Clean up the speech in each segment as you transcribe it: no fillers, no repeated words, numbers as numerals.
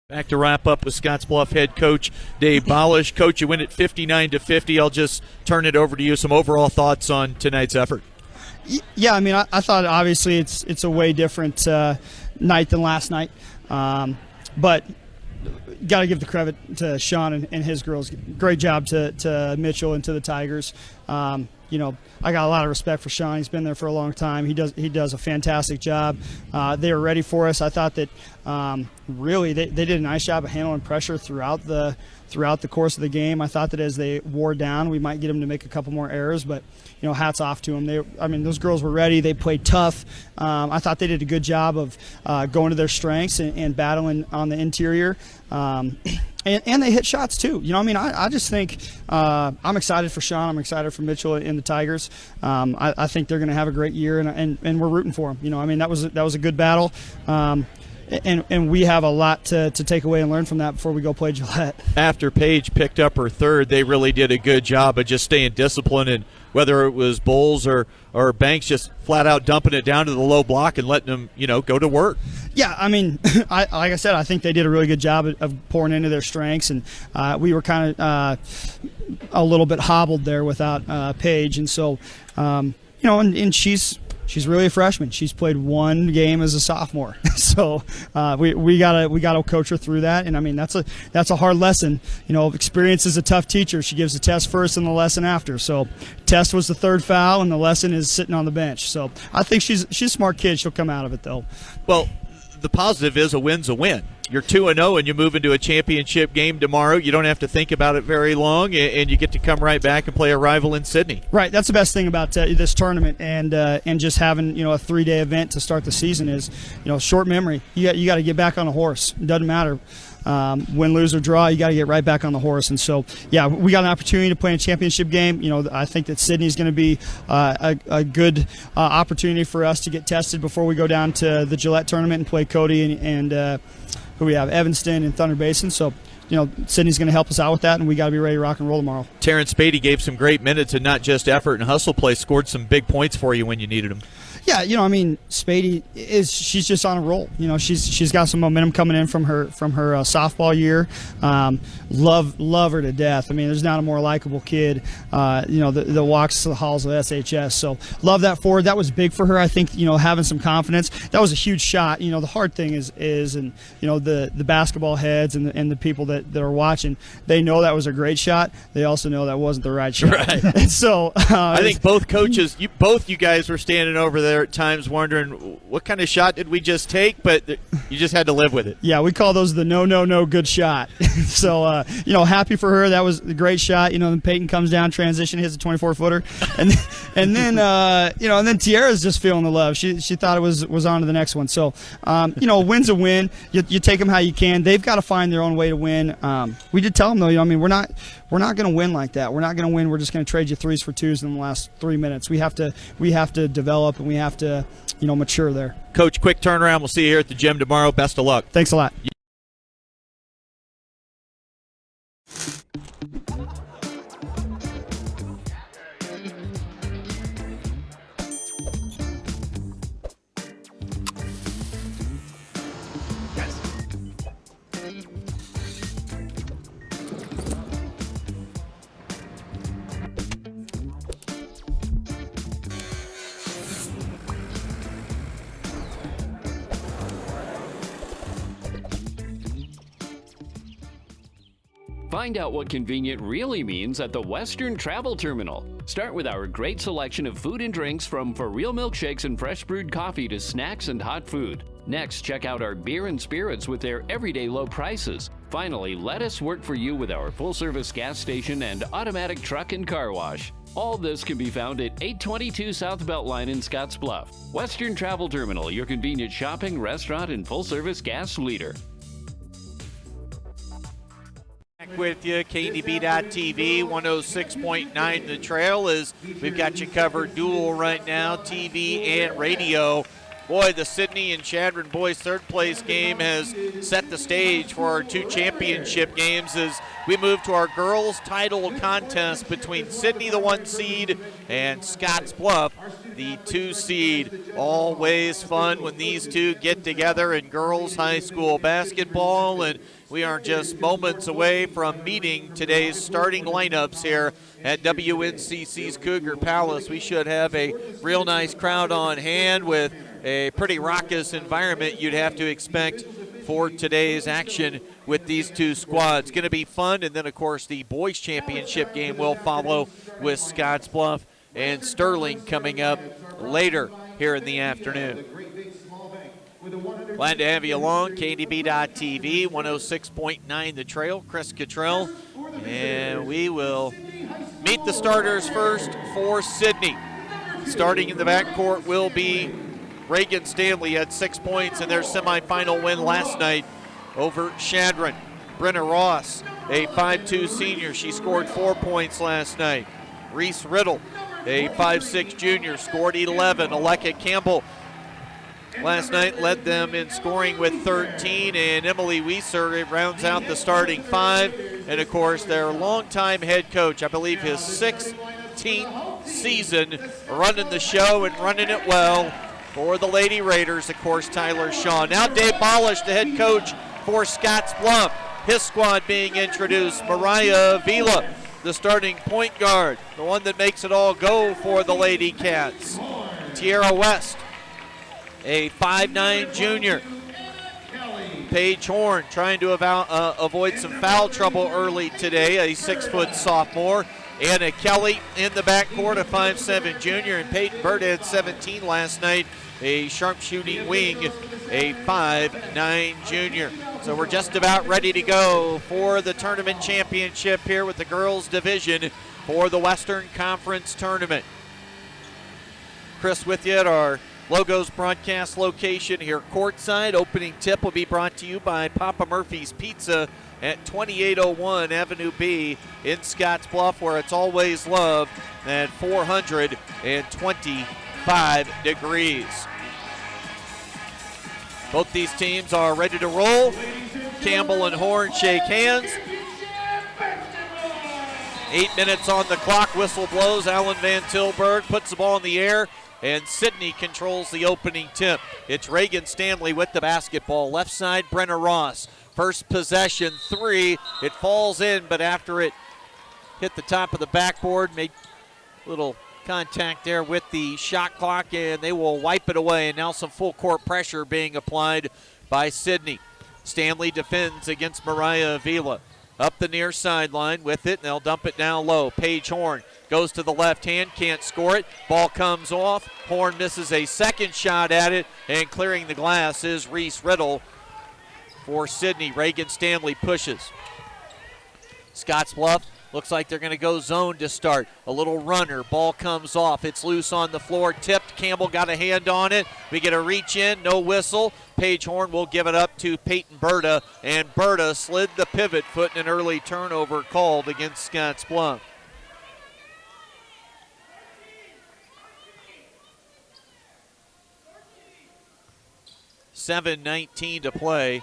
Back to wrap up with Scottsbluff head coach Dave Bolish. Coach, you win it 59-50. I'll just turn it over to you. Some overall thoughts on tonight's effort. Yeah, I mean, I thought obviously it's a way different night than last night, but got to give the credit to Sean and his girls. Great job to Mitchell and to the Tigers. I got a lot of respect for Sean. He's been there for a long time. He does a fantastic job. They were ready for us. I thought that really they did a nice job of handling pressure throughout the course of the game. I thought that as they wore down, we might get them to make a couple more errors, but hats off to them. Those girls were ready. They played tough. I thought they did a good job of going to their strengths and battling on the interior. And they hit shots too. I just think I'm excited for Sean. I'm excited for Mitchell and the Tigers. I think they're going to have a great year, and we're rooting for them. That was a good battle. And we have a lot to take away and learn from that before we go play Gillette. After Paige picked up her third, they really did a good job of just staying disciplined, and whether it was Bowles or Banks just flat out dumping it down to the low block and letting them, go to work. Yeah, like I said, I think they did a really good job of pouring into their strengths, and we were kind of a little bit hobbled there without Paige, and so and she's really a freshman. She's played one game as a sophomore, so we gotta coach her through that. And that's a hard lesson. Experience is a tough teacher. She gives the test first and the lesson after. So test was the third foul, and the lesson is sitting on the bench. So I think she's a smart kid. She'll come out of it though. Well, the positive is a win's a win. You're 2-0 and you move into a championship game tomorrow. You don't have to think about it very long, and you get to come right back and play a rival in Sidney. Right, that's the best thing about this tournament, and just having a 3-day event to start the season is short memory. You got to get back on a horse. It doesn't matter. Win, lose, or draw, you got to get right back on the horse. And so, yeah, we got an opportunity to play in a championship game. I think that Sidney is going to be a good opportunity for us to get tested before we go down to the Gillette tournament and play Cody and who we have, Evanston and Thunder Basin. So, Sidney's going to help us out with that, and we got to be ready to rock and roll tomorrow. Terrence Spady gave some great minutes and not just effort and hustle play, scored some big points for you when you needed them. Yeah, Spady she's just on a roll. She's got some momentum coming in from her softball year. Love her to death. There's not a more likable kid, that walks the halls of SHS. So love that forward. That was big for her. I think, having some confidence. That was a huge shot. The hard thing is the basketball heads and the people that are watching, they know that was a great shot. They also know that wasn't the right shot. Right. And so I think both coaches, you guys were standing over there at times wondering what kind of shot did we just take, but you just had to live with it. Yeah, we call those the no good shot. So happy for her. That was a great shot. Then Peyton comes down, transition, hits a 24-footer, and then Tiara's just feeling the love. She thought it was on to the next one. So win's a win. You take them how you can. They've got to find their own way to win. We did tell them though. We're not going to win like that. We're not going to win. We're just going to trade you 3s for 2s in the last 3 minutes. We have to develop, and we have to mature there. Coach, quick turnaround. We'll see you here at the gym tomorrow. Best of luck. Thanks a lot. Find out what convenient really means at the Western Travel Terminal. Start with our great selection of food and drinks, from for real milkshakes and fresh brewed coffee to snacks and hot food. Next, check out our beer and spirits with their everyday low prices. Finally, let us work for you with our full-service gas station and automatic truck and car wash. All this can be found at 822 South Beltline in Scottsbluff. Western Travel Terminal, your convenient shopping, restaurant, and full-service gas leader. With you, KDB.TV, 106.9 The Trail, is we've got you covered dual right now, TV and radio. Boy, the Sidney and Chadron boys third place game has set the stage for our 2 championship games as we move to our girls title contest between Sidney, the 1 seed, and Scottsbluff, the 2 seed. Always fun when these two get together in girls high school basketball, and we are just moments away from meeting today's starting lineups here at WNCC's Cougar Palace. We should have a real nice crowd on hand with a pretty raucous environment you'd have to expect for today's action with these 2 squads. Going to be fun, and then, of course, the boys' championship game will follow with Scottsbluff and Sterling coming up later here in the afternoon. Glad to have you along. KDB.TV, 106.9 The Trail. Chris Cottrell. And we will meet the starters first for Sidney. Starting in the backcourt will be Reagan Stanley, had 6 points in their semifinal win last night over Chadron. Brenna Ross, a 5'2 senior. She scored 4 points last night. Reese Riddle, a 5'6 junior, scored 11. Aleka Campbell last night led them in scoring with 13, and Emily Weiser rounds out the starting 5. And, of course, their longtime head coach, I believe his 16th season, running the show and running it well for the Lady Raiders, of course, Tyler Shaw. Now Dave Bolish, the head coach for Scottsbluff. His squad being introduced. Mariah Vila, the starting point guard, the one that makes it all go for the Lady Cats. Tierra West, a 5'9 junior. Paige Horn trying to avoid some foul trouble early today, a 6-foot sophomore. Anna Kelly in the backcourt, a 5'7 junior, and Peyton Bird had 17 last night, a sharpshooting wing, a 5'9 junior. So we're just about ready to go for the tournament championship here with the girls division for the Western Conference Tournament. Chris with you at our Logos broadcast location here courtside. Opening tip will be brought to you by Papa Murphy's Pizza at 2801 Avenue B in Scottsbluff, where it's always loved at 425 degrees. Both these teams are ready to roll. Campbell and Horn shake hands. 8 minutes on the clock. Whistle blows. Alan Van Tilburg puts the ball in the air, and Sidney controls the opening tip. It's Reagan Stanley with the basketball. Left side, Brenna Ross. First possession, 3. It falls in, but after it hit the top of the backboard, made a little contact there with the shot clock, and they will wipe it away. And now some full court pressure being applied by Sidney. Stanley defends against Mariah Avila. Up the near sideline with it, and they'll dump it down low. Paige Horn goes to the left hand, can't score it. Ball comes off. Horn misses a second shot at it, and clearing the glass is Reese Riddle for Sidney. Reagan Stanley pushes. Scottsbluff looks like they're going to go zone to start. A little runner. Ball comes off. It's loose on the floor. Tipped. Campbell got a hand on it. We get a reach in. No whistle. Paige Horn will give it up to Peyton Berta, and Berta slid the pivot foot in an early turnover called against Scottsbluff. $7:19 to play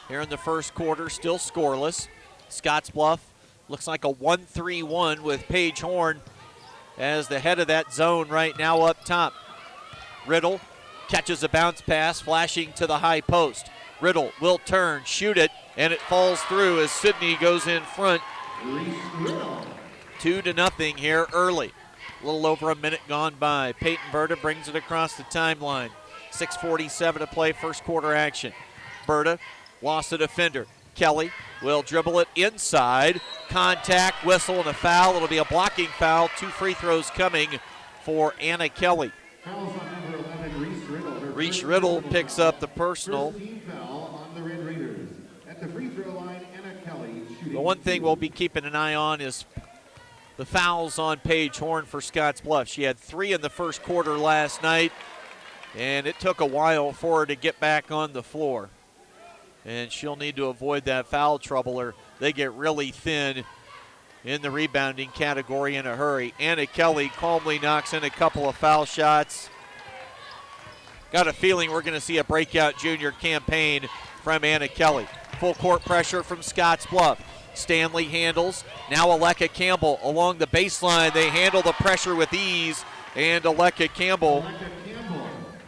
here in the first quarter, still scoreless. Scottsbluff looks like a 1-3-1 with Paige Horn as the head of that zone right now up top. Riddle catches a bounce pass, flashing to the high post. Riddle will turn, shoot it, and it falls through as Sidney goes in front. 2-0 here early. A little over a minute gone by. Peyton Berta brings it across the timeline. 6:47 to play, first quarter action. Berta lost a defender. Kelly will dribble it inside. Contact, whistle, and a foul. It'll be a blocking foul. 2 free throws coming for Anna Kelly. Reese Riddle picks up the personal. The one thing we'll be keeping an eye on is the fouls on Paige Horn for Scottsbluff. She had 3 in the first quarter last night, and it took a while for her to get back on the floor. And she'll need to avoid that foul trouble or they get really thin in the rebounding category in a hurry. Anna Kelly calmly knocks in a couple of foul shots. Got a feeling we're going to see a breakout junior campaign from Anna Kelly. Full court pressure from Scottsbluff. Stanley handles. Now Aleka Campbell along the baseline. They handle the pressure with ease, and Aleka Campbell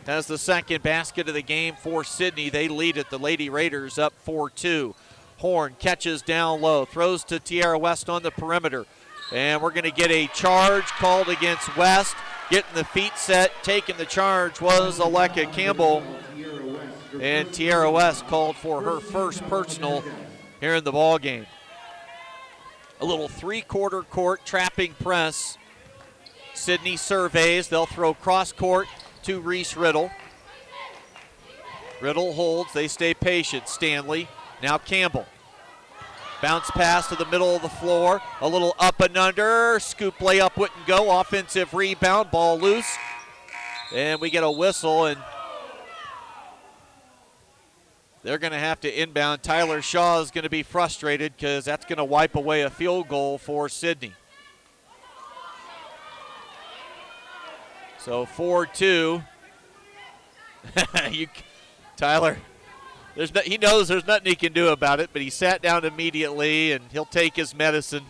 has the second basket of the game for Sidney. They lead it. The Lady Raiders up 4-2. Horn catches down low, throws to Tierra West on the perimeter. And we're going to get a charge called against West. Getting the feet set, taking the charge was Aleka Campbell. And Tierra West called for her first personal here in the ball game. A little three-quarter court trapping press. Sidney surveys. They'll throw cross court to Reese Riddle. Riddle holds. They stay patient. Stanley. Now Campbell. Bounce pass to the middle of the floor. A little up and under. Scoop layup wouldn't go. Offensive rebound. Ball loose. And we get a whistle, and they're going to have to inbound. Tyler Shaw is going to be frustrated because that's going to wipe away a field goal for Sidney. So 4-2. Tyler, he knows there's nothing he can do about it, but he sat down immediately, and he'll take his medicine,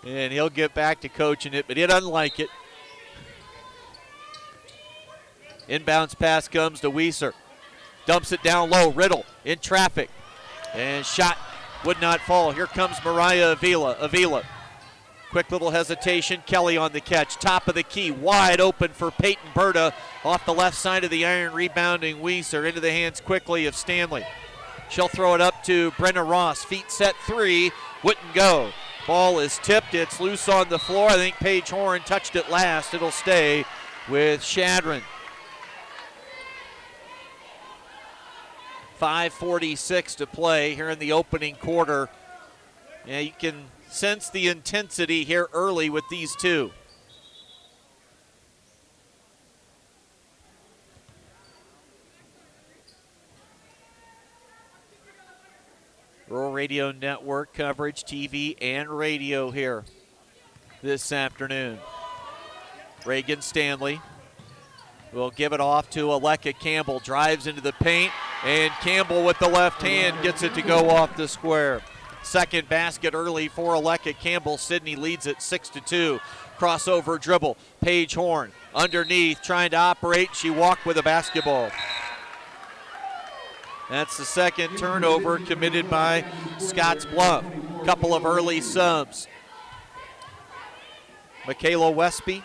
and he'll get back to coaching it, but he doesn't like it. Inbounds pass comes to Weiser. Dumps it down low. Riddle in traffic. And shot would not fall. Here comes Mariah Avila. Quick little hesitation. Kelly on the catch. Top of the key. Wide open for Peyton Berta. Off the left side of the iron. Rebounding Weiser. Into the hands quickly of Stanley. She'll throw it up to Brenna Ross. Feet set three. Wouldn't go. Ball is tipped. It's loose on the floor. I think Paige Horn touched it last. It'll stay with Shadron. 5:46 to play here in the opening quarter. Yeah, you can sense the intensity here early with these two. Rural Radio Network coverage, TV and radio here this afternoon. Reagan Stanley will give it off to Aleka Campbell. Drives into the paint, and Campbell with the left hand gets it to go off the square. Second basket early for Aleka Campbell. Sidney leads it 6-2. Crossover dribble. Paige Horn underneath trying to operate. She walked with a basketball. That's the second turnover committed by Scottsbluff. Couple of early subs. Kayla Westby,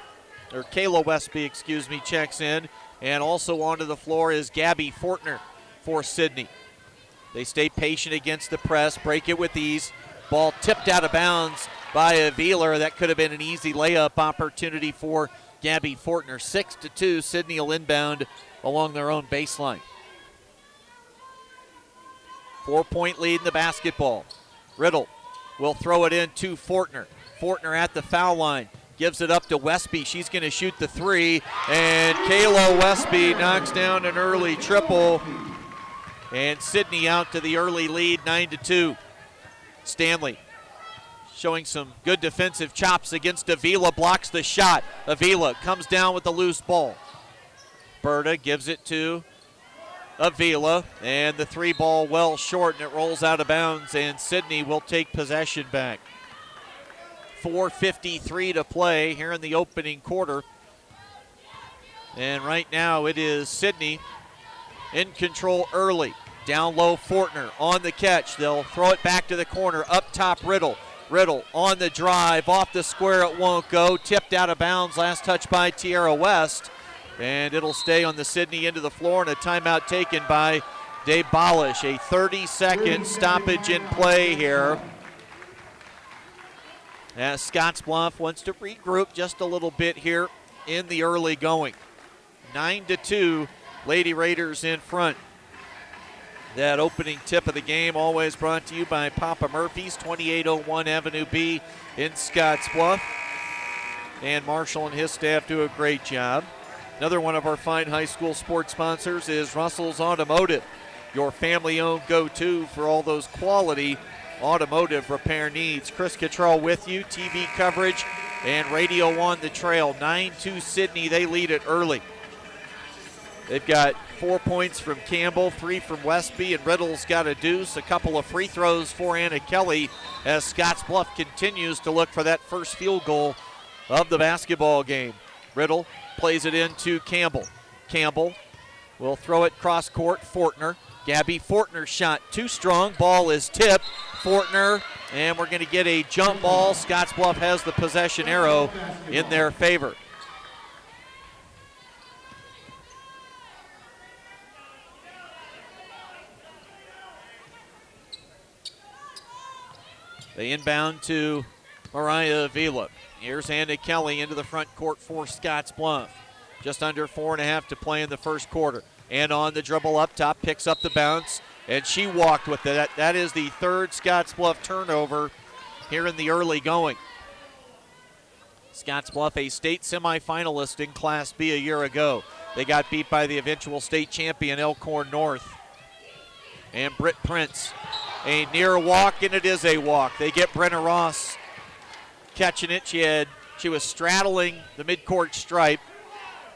checks in. And also onto the floor is Gabby Fortner for Sidney. They stay patient against the press, break it with ease. Ball tipped out of bounds by Avila. That could have been an easy layup opportunity for Gabby Fortner. 6-2, Sidney will inbound along their own baseline. 4-point lead in the basketball. Riddle will throw it in to Fortner. Fortner at the foul line. Gives it up to Westby. She's going to shoot the three. And Kayla Westby knocks down an early triple. And Sidney out to the early lead, 9-2. Stanley showing some good defensive chops against Avila. Blocks the shot. Avila comes down with the loose ball. Berta gives it to Avila. And the three ball well short, and it rolls out of bounds. And Sidney will take possession back. 4:53 to play here in the opening quarter. And right now it is Sidney in control early. Down low, Fortner on the catch. They'll throw it back to the corner. Up top, Riddle. Riddle on the drive. Off the square, it won't go. Tipped out of bounds. Last touch by Tierra West. And it'll stay on the Sidney end of the floor, and a timeout taken by Dave Bolish. A 30-second stoppage in play here, as Scottsbluff wants to regroup just a little bit here in the early going. 9-2, Lady Raiders in front. That opening tip of the game always brought to you by Papa Murphy's, 2801 Avenue B in Scottsbluff. And Marshall and his staff do a great job. Another one of our fine high school sports sponsors is Russell's Automotive, your family-owned go-to for all those quality automotive repair needs. Chris Cottrell with you, TV coverage and radio on the trail. 9-2 Sidney, they lead it early. They've got 4 points from Campbell, 3 from Westby, and Riddle's got a deuce. A couple of free throws for Anna Kelly as Scottsbluff continues to look for that first field goal of the basketball game. Riddle plays it into Campbell. Campbell will throw it cross court. Fortner. Gabby Fortner shot too strong. Ball is tipped. Fortner, and we're going to get a jump ball. Scottsbluff has the possession arrow in their favor. They inbound to Mariah Avila. Here's Anna Kelly into the front court for Scottsbluff. Just under 4.5 to play in the first quarter. And on the dribble up top, picks up the bounce, and she walked with it. That is the third Scottsbluff turnover here in the early going. Scottsbluff, a state semifinalist in Class B a year ago. They got beat by the eventual state champion Elkhorn North. And Britt Prince, a near walk, and it is a walk. They get Brenna Ross catching it. She was straddling the midcourt stripe,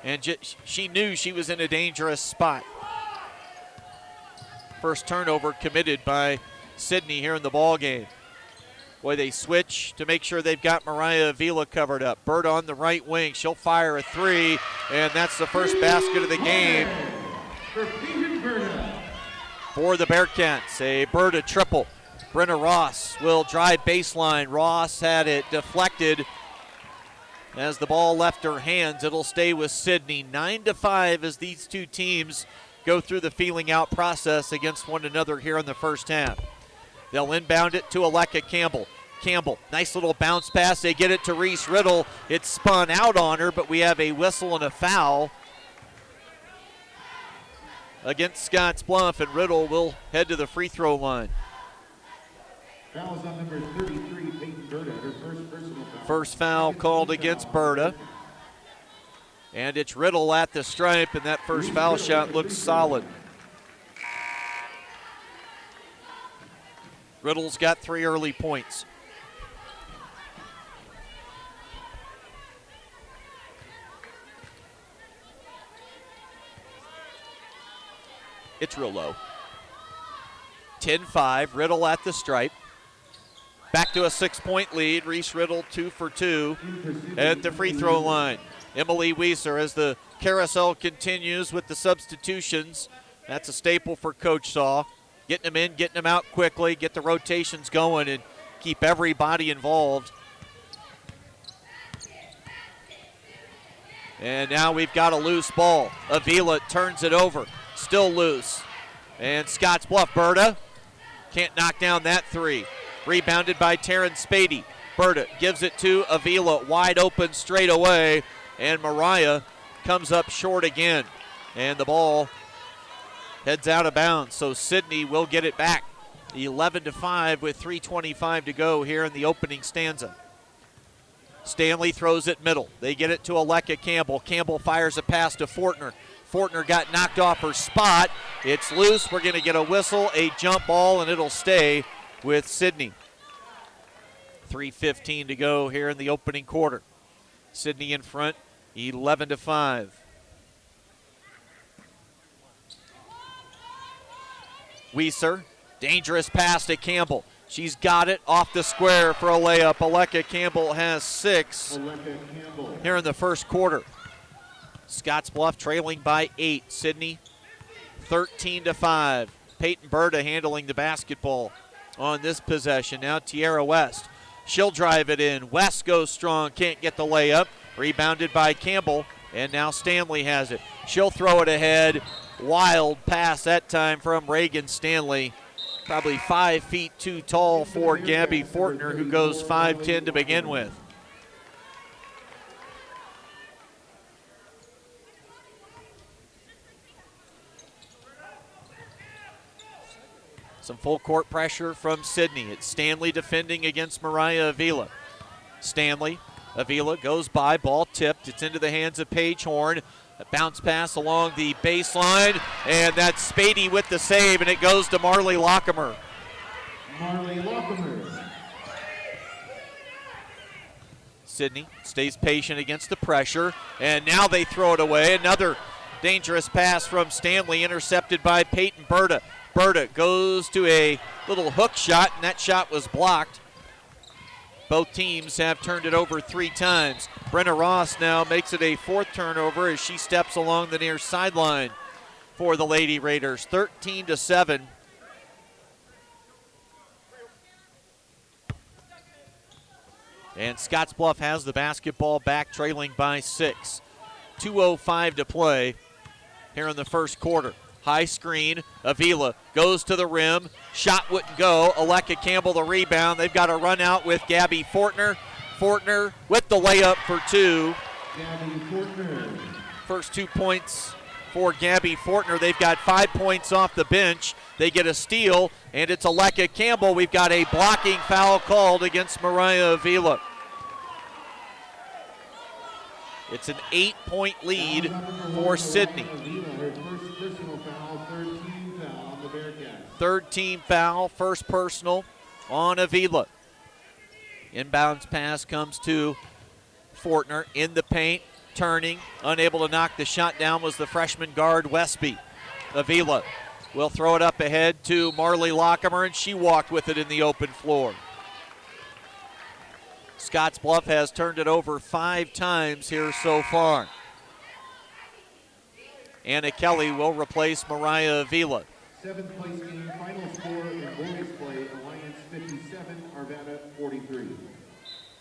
and she knew she was in a dangerous spot. First turnover committed by Sidney here in the ball game. Boy, they switch to make sure they've got Mariah Avila covered up. Bird on the right wing. She'll fire a three, and that's the first basket of the game for the Bearcats. A Bird a triple. Brenna Ross will drive baseline. Ross had it deflected as the ball left her hands. It'll stay with Sidney. 9-5 as these two teams go through the feeling out process against one another here in the first half. They'll inbound it to Aleka Campbell. Campbell, nice little bounce pass. They get it to Reese Riddle. It spun out on her, but we have a whistle and a foul against Scottsbluff, and Riddle will head to the free throw line. Foul's on number 33, Peyton Berta, her first personal foul. First foul called against Berta. And it's Riddle at the stripe, and that first foul shot looks solid. Riddle's got 3 early points. It's real low. 10-5, Riddle at the stripe. Back to a 6-point lead. Reese Riddle 2 for 2 at the free throw line. Emily Weiser, as the carousel continues with the substitutions. That's a staple for Coach Saw. Getting them in, getting them out quickly, get the rotations going, and keep everybody involved. And now we've got a loose ball. Avila turns it over. Still loose. And Scottsbluff, Berta can't knock down that three. Rebounded by Taryn Spady. Berta gives it to Avila, wide open straight away. And Mariah comes up short again. And the ball heads out of bounds. So Sidney will get it back. 11-5 with 3:25 to go here in the opening stanza. Stanley throws it middle. They get it to Aleka Campbell. Campbell fires a pass to Fortner. Fortner got knocked off her spot. It's loose. We're going to get a whistle, a jump ball, and it'll stay with Sidney. 3:15 to go here in the opening quarter. Sidney in front, 11-5. Weiser, dangerous pass to Campbell. She's got it off the square for a layup. Aleka Campbell has 6 here in the first quarter. Scottsbluff trailing by 8. Sidney 13-5. Peyton Berta handling the basketball on this possession. Now Tierra West. She'll drive it in. West goes strong, can't get the layup. Rebounded by Campbell, and now Stanley has it. She'll throw it ahead. Wild pass that time from Reagan Stanley. Probably 5 feet too tall for Gabby Fortner, who goes 5'10" to begin with. Some full court pressure from Sidney. It's Stanley defending against Mariah Avila. Stanley, Avila goes by, ball tipped. It's into the hands of Paige Horn. A bounce pass along the baseline, and that's Spady with the save, and it goes to Marley Lockemer. Marley Lockemer. Sidney stays patient against the pressure, and now they throw it away. Another dangerous pass from Stanley, intercepted by Peyton Berta. Berta goes to a little hook shot, and that shot was blocked. Both teams have turned it over 3 times. Brenna Ross now makes it a 4th turnover as she steps along the near sideline for the Lady Raiders. 13-7. And Scottsbluff has the basketball back, trailing by 6. 2:05 to play here in the first quarter. High screen, Avila goes to the rim, shot wouldn't go. Aleka Campbell the rebound. They've got a run out with Gabby Fortner. Fortner with the layup for 2. Gabby Fortner. First 2 points for Gabby Fortner. They've got 5 points off the bench. They get a steal, and it's Aleka Campbell. We've got a blocking foul called against Mariah Avila. It's an 8-point lead for Sidney. Her first personal foul, 13 foul on the Bearcats. 3rd team foul, first personal on Avila. Inbounds pass comes to Fortner in the paint, turning, unable to knock the shot down was the freshman guard Westby. Avila will throw it up ahead to Marley Lockemer, and she walked with it in the open floor. Scottsbluff has turned it over 5 times here so far. Anna Kelly will replace Mariah Avila. 7th place game, final score in boys play, Alliance 57, Arvada 43.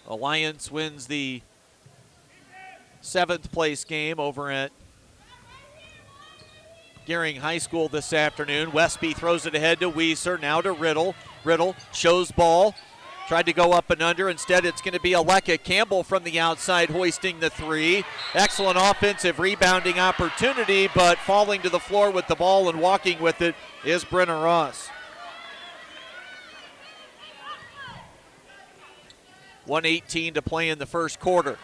Alliance wins the 7th place game over at Gearing High School this afternoon. Westby throws it ahead to Weiser, now to Riddle. Riddle shows ball. Tried to go up and under. Instead, it's going to be Aleka Campbell from the outside hoisting the 3. Excellent offensive rebounding opportunity, but falling to the floor with the ball and walking with it is Brenna Ross. 1:18 to play in the first quarter.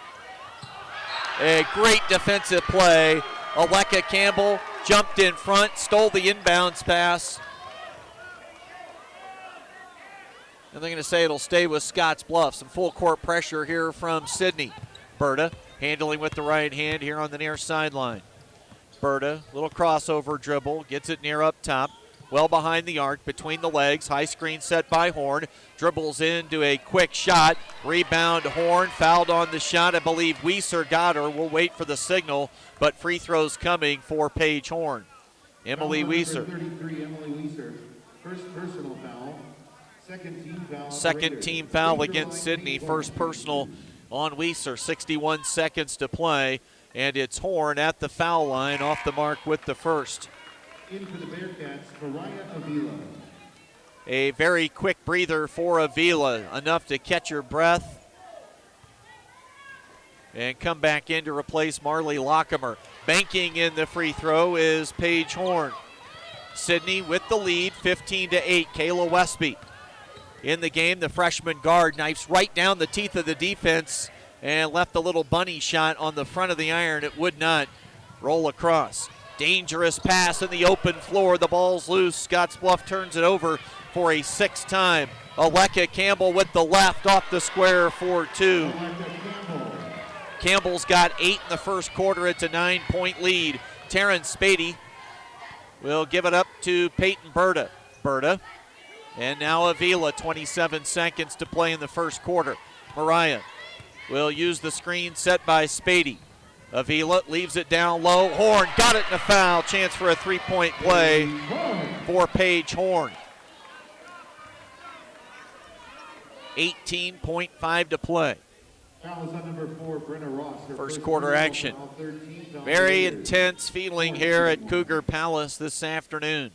A great defensive play. Aleka Campbell jumped in front, stole the inbounds pass. And they're going to say it'll stay with Scottsbluff. Some full court pressure here from Sidney. Berta handling with the right hand here on the near sideline. Berta, little crossover dribble, gets it near up top. Well behind the arc, between the legs. High screen set by Horn. Dribbles into a quick shot. Rebound Horn, fouled on the shot. I believe Weiser got her. We'll wait for the signal, but free throws coming for Paige Horn. Emily Weiser. 33, Emily Weiser. First personal foul. Second team foul against Sidney. First personal on Weiser. 61 seconds to play, and it's Horn at the foul line, off the mark with the first. In for the Bearcats, Mariah Avila. A very quick breather for Avila, enough to catch her breath and come back in to replace Marley Lockemer. Banking in the free throw is Paige Horn. Sidney with the lead, 15-8. Kayla Westby in the game. The freshman guard knifes right down the teeth of the defense and left a little bunny shot on the front of the iron. It would not roll across. Dangerous pass in the open floor. The ball's loose. Scottsbluff turns it over for a 6th time. Aleka Campbell with the left off the square for 2. Campbell's got 8 in the first quarter. It's a 9-point lead. Taryn Spady will give it up to Peyton Berta. Berta. And now Avila, 27 seconds to play in the first quarter. Mariah will use the screen set by Spady. Avila leaves it down low. Horn got it in a foul. Chance for a 3-point play for Paige Horn. 18.5 to play. Foul is on number 4, Brenna Ross. First quarter action. Very intense feeling here at Cougar Palace this afternoon.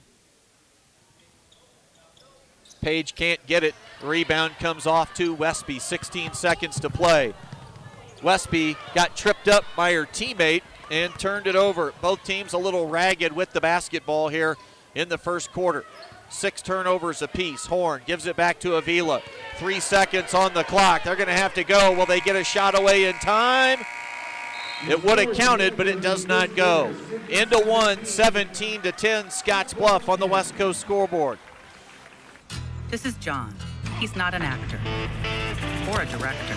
Paige can't get it. Rebound comes off to Westby. 16 seconds to play. Westby got tripped up by her teammate and turned it over. Both teams a little ragged with the basketball here in the first quarter. 6 turnovers apiece. Horn gives it back to Avila. 3 seconds on the clock. They're going to have to go. Will they get a shot away in time? It would have counted, but it does not go. Into 1, 17-10, Scottsbluff on the West Coast scoreboard. This is John. He's not an actor or a director.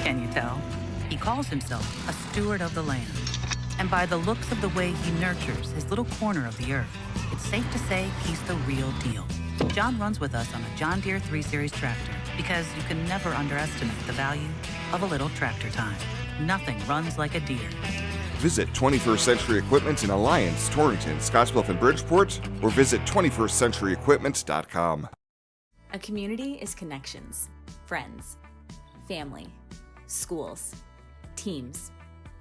Can you tell? He calls himself a steward of the land. And by the looks of the way he nurtures his little corner of the earth, it's safe to say he's the real deal. John runs with us on a John Deere 3 Series tractor because you can never underestimate the value of a little tractor time. Nothing runs like a Deere. Visit 21st Century Equipment in Alliance, Torrington, Scottsbluff, and Bridgeport, or visit 21stcenturyequipment.com. A community is connections, friends, family, schools, teams.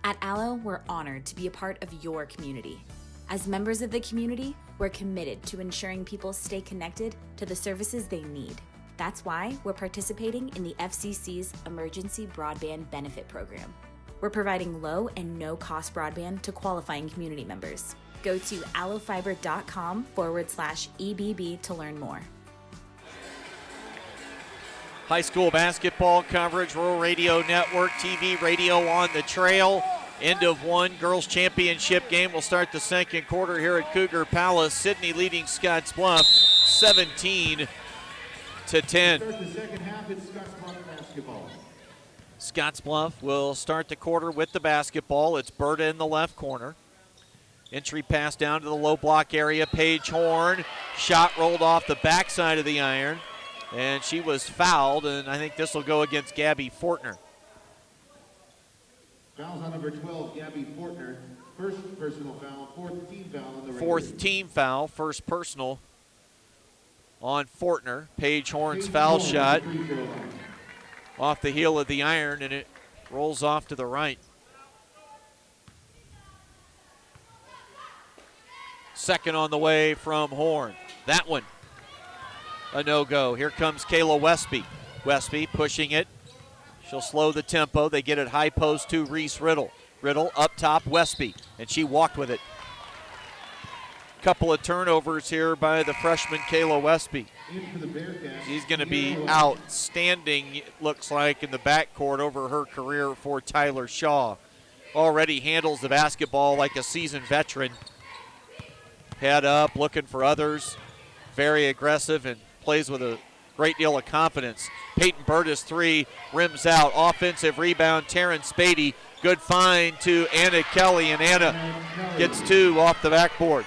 At Allo, we're honored to be a part of your community. As members of the community, we're committed to ensuring people stay connected to the services they need. That's why we're participating in the FCC's Emergency Broadband Benefit Program. We're providing low and no-cost broadband to qualifying community members. Go to allofiber.com/EBB to learn more. High school basketball coverage, Rural Radio Network, TV, radio on the trail. End of one girls championship game. We'll start the second quarter here at Cougar Palace. Sidney leading Scottsbluff 17-10. Start the second half, it's Scottsbluff basketball. Scottsbluff will start the quarter with the basketball. It's Berta in the left corner. Entry pass down to the low block area. Paige Horn. Shot rolled off the backside of the iron. And she was fouled, and I think this will go against Gabby Fortner. Fouls on number 12, Gabby Fortner. First personal foul, fourth team foul on the Fourth team foul, first personal on Fortner. Paige Horn's foul shot off the heel of the iron, and it rolls off to the right. Second on the way from Horn. That one, a no-go. Here comes Kayla Westby. Westby pushing it. She'll slow the tempo. They get it high post to Reese Riddle. Riddle up top, Westby, and she walked with it. Couple of turnovers here by the freshman Kayla Westby. She's going to be outstanding, it looks like, in the backcourt over her career for Tyler Shaw. Already handles the basketball like a seasoned veteran. Head up, looking for others. Very aggressive and plays with a great deal of confidence. Peyton Burtis three, rims out. Offensive rebound, Taryn Spady. Good find to Anna Kelly, and Anna gets two off the backboard.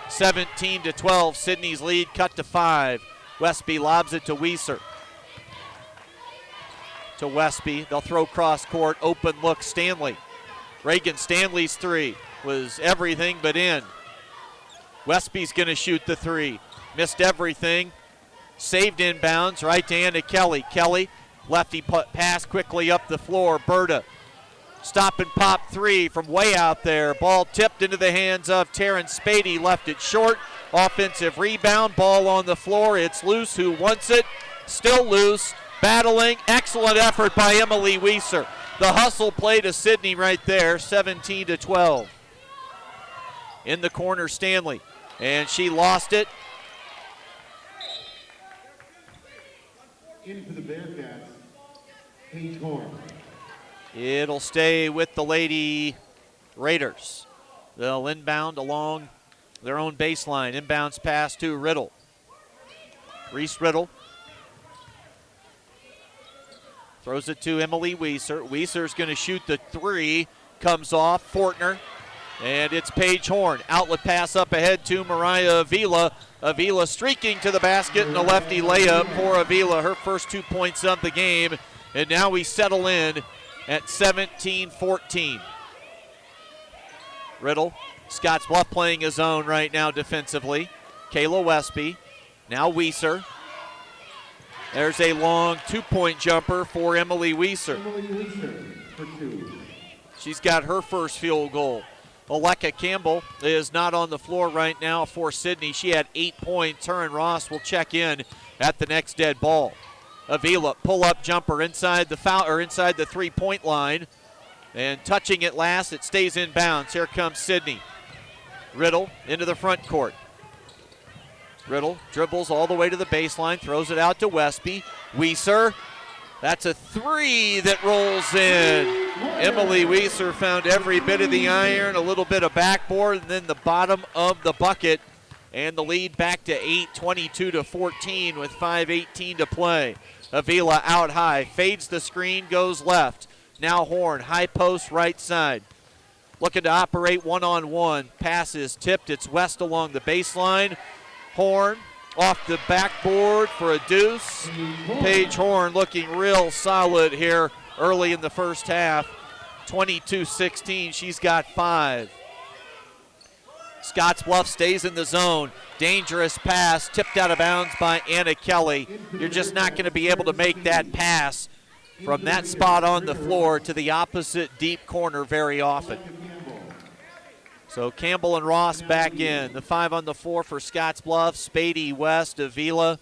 17-12, Sidney's lead cut to 5. Westby lobs it to Weiser. To Westby, they'll throw cross court, open look, Stanley. Reagan Stanley's three was everything but in. Westby's gonna shoot the three. Missed everything. Saved inbounds, right to Anna Kelly. Kelly, lefty pass quickly up the floor. Berta, stop and pop three from way out there. Ball tipped into the hands of Taryn Spady, left it short. Offensive rebound, ball on the floor. It's loose, who wants it? Still loose, battling. Excellent effort by Emily Weiser. The hustle play to Sidney right there, 17-12. In the corner, Stanley, and she lost it. In for the Bearcats, Paige Horn. It'll stay with the Lady Raiders. They'll inbound along their own baseline. Inbounds pass to Riddle. Reese Riddle throws it to Emily Weiser. Weiser's going to shoot the three. Comes off. Fortner. And it's Paige Horn. Outlet pass up ahead to Mariah Avila. Avila streaking to the basket, and a lefty layup for Avila. Her first 2 points of the game. And now we settle in at 17-14. Riddle, Scottsbluff playing his own right now defensively. Kayla Westby, now Weiser. There's a long two-point jumper for Emily Weiser. Emily Weiser for two. She's got her first field goal. Aleka Campbell is not on the floor right now for Sidney. She had 8 points. Her and Ross will check in at the next dead ball. Avila, pull-up jumper inside the foul or inside the three-point line, and touching it last, it stays in bounds. Here comes Sidney. Riddle into the front court. Riddle dribbles all the way to the baseline, throws it out to Westby. Weiser, that's a three that rolls in. Emily Weiser found every bit of the iron, a little bit of backboard, and then the bottom of the bucket And the lead back to 8, 22-14 with 5:18 to play. Avila out high, fades the screen, goes left. Now Horn, high post, right side. Looking to operate one-on-one. Pass is tipped. It's West along the baseline. Horn off the backboard for a deuce. Paige Horn looking real solid here early in the first half. 22-16. She's got 5. Scottsbluff stays in the zone. Dangerous pass, tipped out of bounds by Anna Kelly. You're just not going to be able to make that pass from that spot on the floor to the opposite deep corner very often. So Campbell and Ross back in. The 5 on the floor for Scottsbluff, Spady, West, Avila,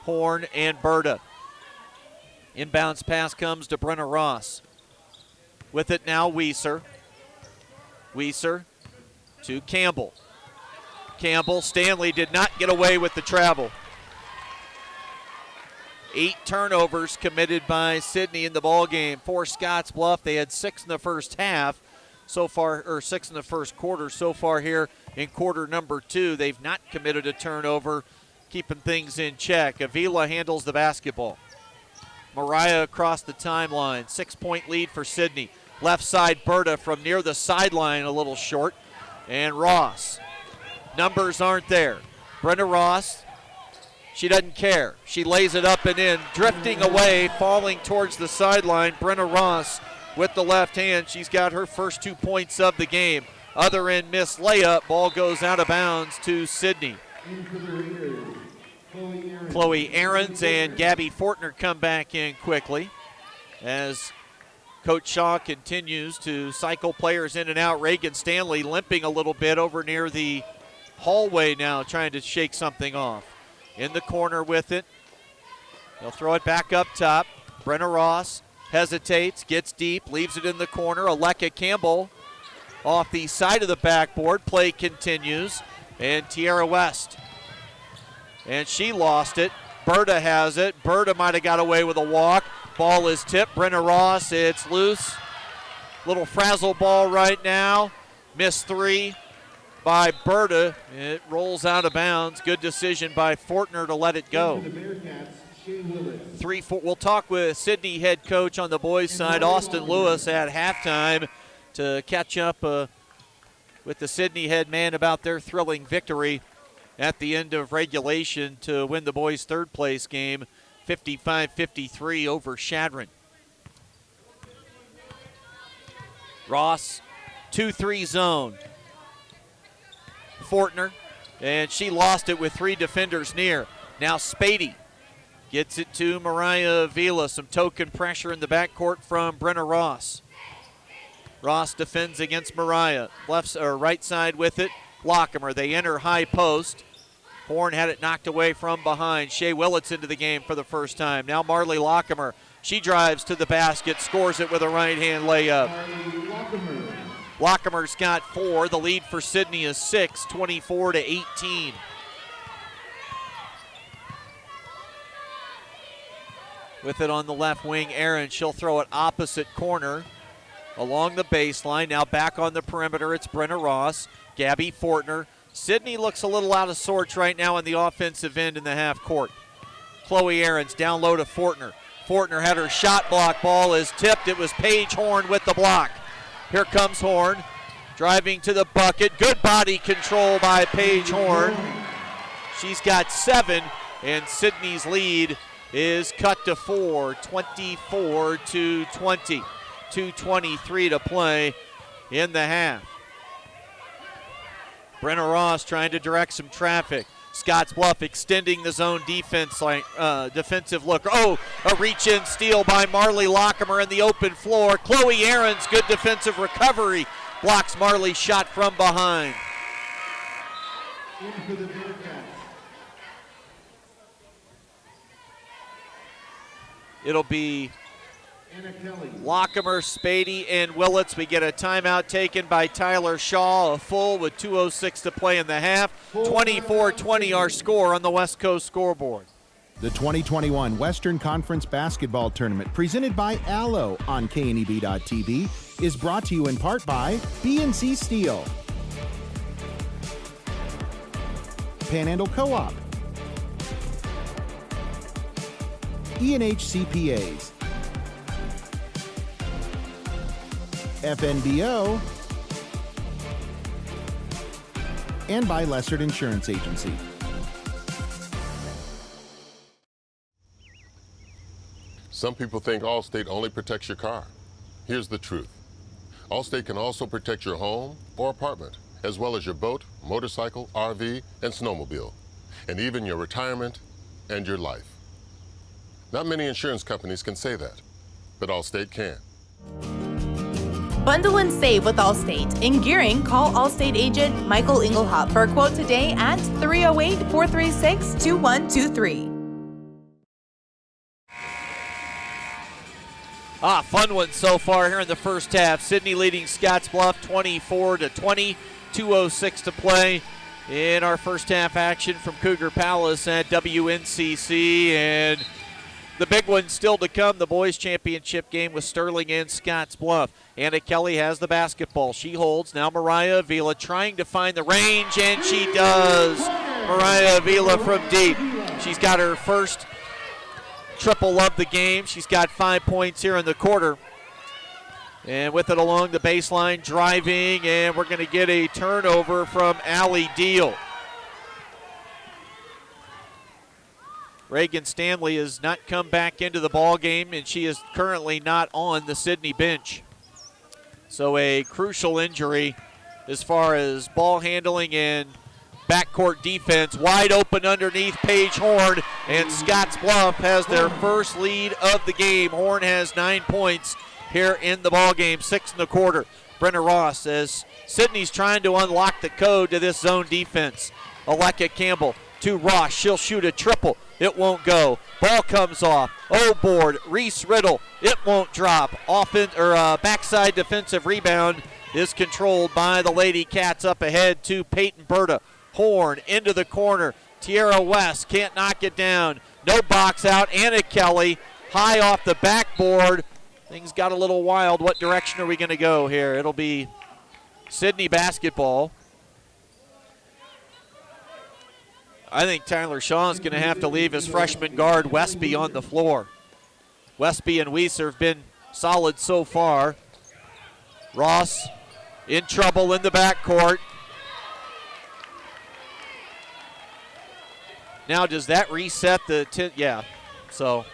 Horn, and Berta. Inbounds pass comes to Brenna Ross. With it now, Weiser. Weiser to Campbell. Campbell, Stanley did not get away with the travel. 8 turnovers committed by Sidney in the ballgame for Scottsbluff. They had 6 in the first half so far, or 6 in the first quarter so far here in quarter number 2. They've not committed a turnover, keeping things in check. Avila handles the basketball. Mariah across the timeline. 6-point lead for Sidney. Left side, Berta from near the sideline, a little short. And Ross. Numbers aren't there. Brenda Ross, she doesn't care. She lays it up and in, drifting away, falling towards the sideline. Brenda Ross with the left hand. She's got her first 2 points of the game. Other end miss layup. Ball goes out of bounds to Sidney. Chloe Ahrens and Gabby Fortner come back in quickly as Coach Shaw continues to cycle players in and out. Reagan Stanley limping a little bit over near the hallway now, trying to shake something off. In the corner with it. They'll throw it back up top. Brenna Ross hesitates, gets deep, leaves it in the corner. Aleka Campbell off the side of the backboard. Play continues. And Tierra West. And she lost it. Berta has it. Berta might have got away with a walk. Ball is tipped. Brenna Ross, it's loose. Little frazzle ball right now. Missed 3 by Berta. It rolls out of bounds. Good decision by Fortner to let it go. 3-4. We'll talk with Sidney head coach on the boys' side, Austin Lewis, at halftime to catch up with the Sidney head man about their thrilling victory at the end of regulation to win the boys' third place game, 55-53 over Shadron. Ross, 2-3 zone. Fortner, and she lost it with 3 defenders near. Now Spady gets it to Mariah Avila. Some token pressure in the backcourt from Brenna Ross. Ross defends against Mariah. Left or right side with it. Lockemer. They enter high post. Horn had it knocked away from behind. Shea Willits into the game for the first time. Now Marley Lockemer. She drives to the basket, scores it with a right-hand layup. Lockemer's got 4. The lead for Sidney is 6, 24-18. With it on the left wing, Aaron. She'll throw it opposite corner along the baseline. Now back on the perimeter, it's Brenna Ross. Gabby Fortner. Sidney looks a little out of sorts right now on the offensive end in the half court. Chloe Ahrens down low to Fortner. Fortner had her shot block. Ball is tipped. It was Paige Horn with the block. Here comes Horn, driving to the bucket. Good body control by Paige Horn. She's got 7, and Sidney's lead is cut to 4, 24-20. 2:23 to play in the half. Brenna Ross trying to direct some traffic. Scottsbluff extending the zone defense, defensive look. Oh, a reach-in steal by Marley Lockemer in the open floor. Chloe Ahrens, good defensive recovery. Blocks Marley's shot from behind. It'll be Lockemer, Spady, and Willits. We get a timeout taken by Tyler Shaw, a full with 2:06 to play in the half. 24-20 our score on the West Coast scoreboard. The 2021 Western Conference Basketball Tournament, presented by Allo on KNEB.TV, is brought to you in part by BNC Steel. Panhandle Co-op, E&H CPAs, FNBO, and by Lessard Insurance Agency. Some people think Allstate only protects your car. Here's the truth. Allstate can also protect your home or apartment, as well as your boat, motorcycle, RV, and snowmobile, and even your retirement and your life. Not many insurance companies can say that, but Allstate can. Bundle and save with Allstate. In Gearing, call Allstate agent Michael Engelhop for a quote today at 308-436-2123. Fun one so far here in the first half. Sidney leading Scottsbluff 24-20, 2:06 to play in our first half action from Cougar Palace at WNCC. And the big one still to come, the boys championship game with Sterling and Scottsbluff. Anna Kelly has the basketball. She holds. Now Mariah Avila trying to find the range, and she does. Mariah Avila from deep. She's got her first triple of the game. She's got 5 points here in the quarter. And with it along the baseline, driving, and we're going to get a turnover from Allie Deal. Reagan Stanley has not come back into the ball game, and she is currently not on the Sidney bench. So a crucial injury as far as ball handling and backcourt defense. Wide open underneath Paige Horn, and Scottsbluff has their first lead of the game. Horn has 9 points here in the ball game, 6 in the quarter. Brenna Ross as Sidney's trying to unlock the code to this zone defense. Aleka Campbell to Ross. She'll shoot a triple. It won't go. Ball comes off. O-board. Reese Riddle. It won't drop. Backside defensive rebound is controlled by the Lady Cats. Up ahead to Peyton Berta. Horn into the corner. Tierra West can't knock it down. No box out. Anna Kelly high off the backboard. Things got a little wild. What direction are we going to go here? It'll be Sidney basketball. I think Tyler Shaw's going to have to leave his freshman guard Westby on the floor. Westby and Weiser have been solid so far. Ross in trouble in the backcourt. Now, does that reset the yeah, so,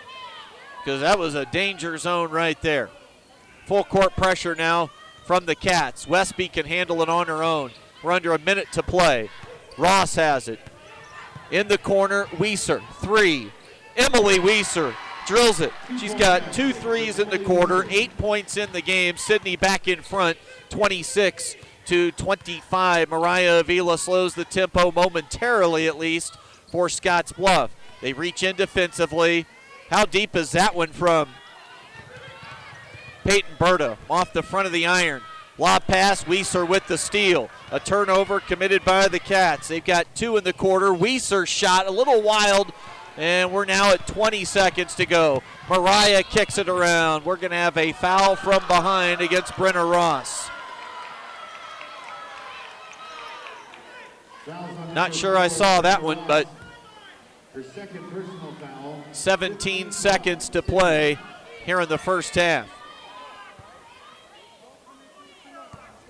because that was a danger zone right there. Full court pressure now from the Cats. Westby can handle it on her own. We're under a minute to play. Ross has it. In the corner, Weiser, 3. Emily Weiser drills it. She's got 2 threes in the quarter, 8 points in the game. Sidney back in front, 26-25. Mariah Avila slows the tempo momentarily, at least, for Scottsbluff. They reach in defensively. How deep is that one from Peyton Berta? Off the front of the iron. Lob pass, Weiser with the steal. A turnover committed by the Cats. They've got 2 in the quarter. Weiser's shot a little wild, and we're now at 20 seconds to go. Mariah kicks it around. We're going to have a foul from behind against Brenna Ross. Not sure I saw that one, but 17 seconds to play here in the first half.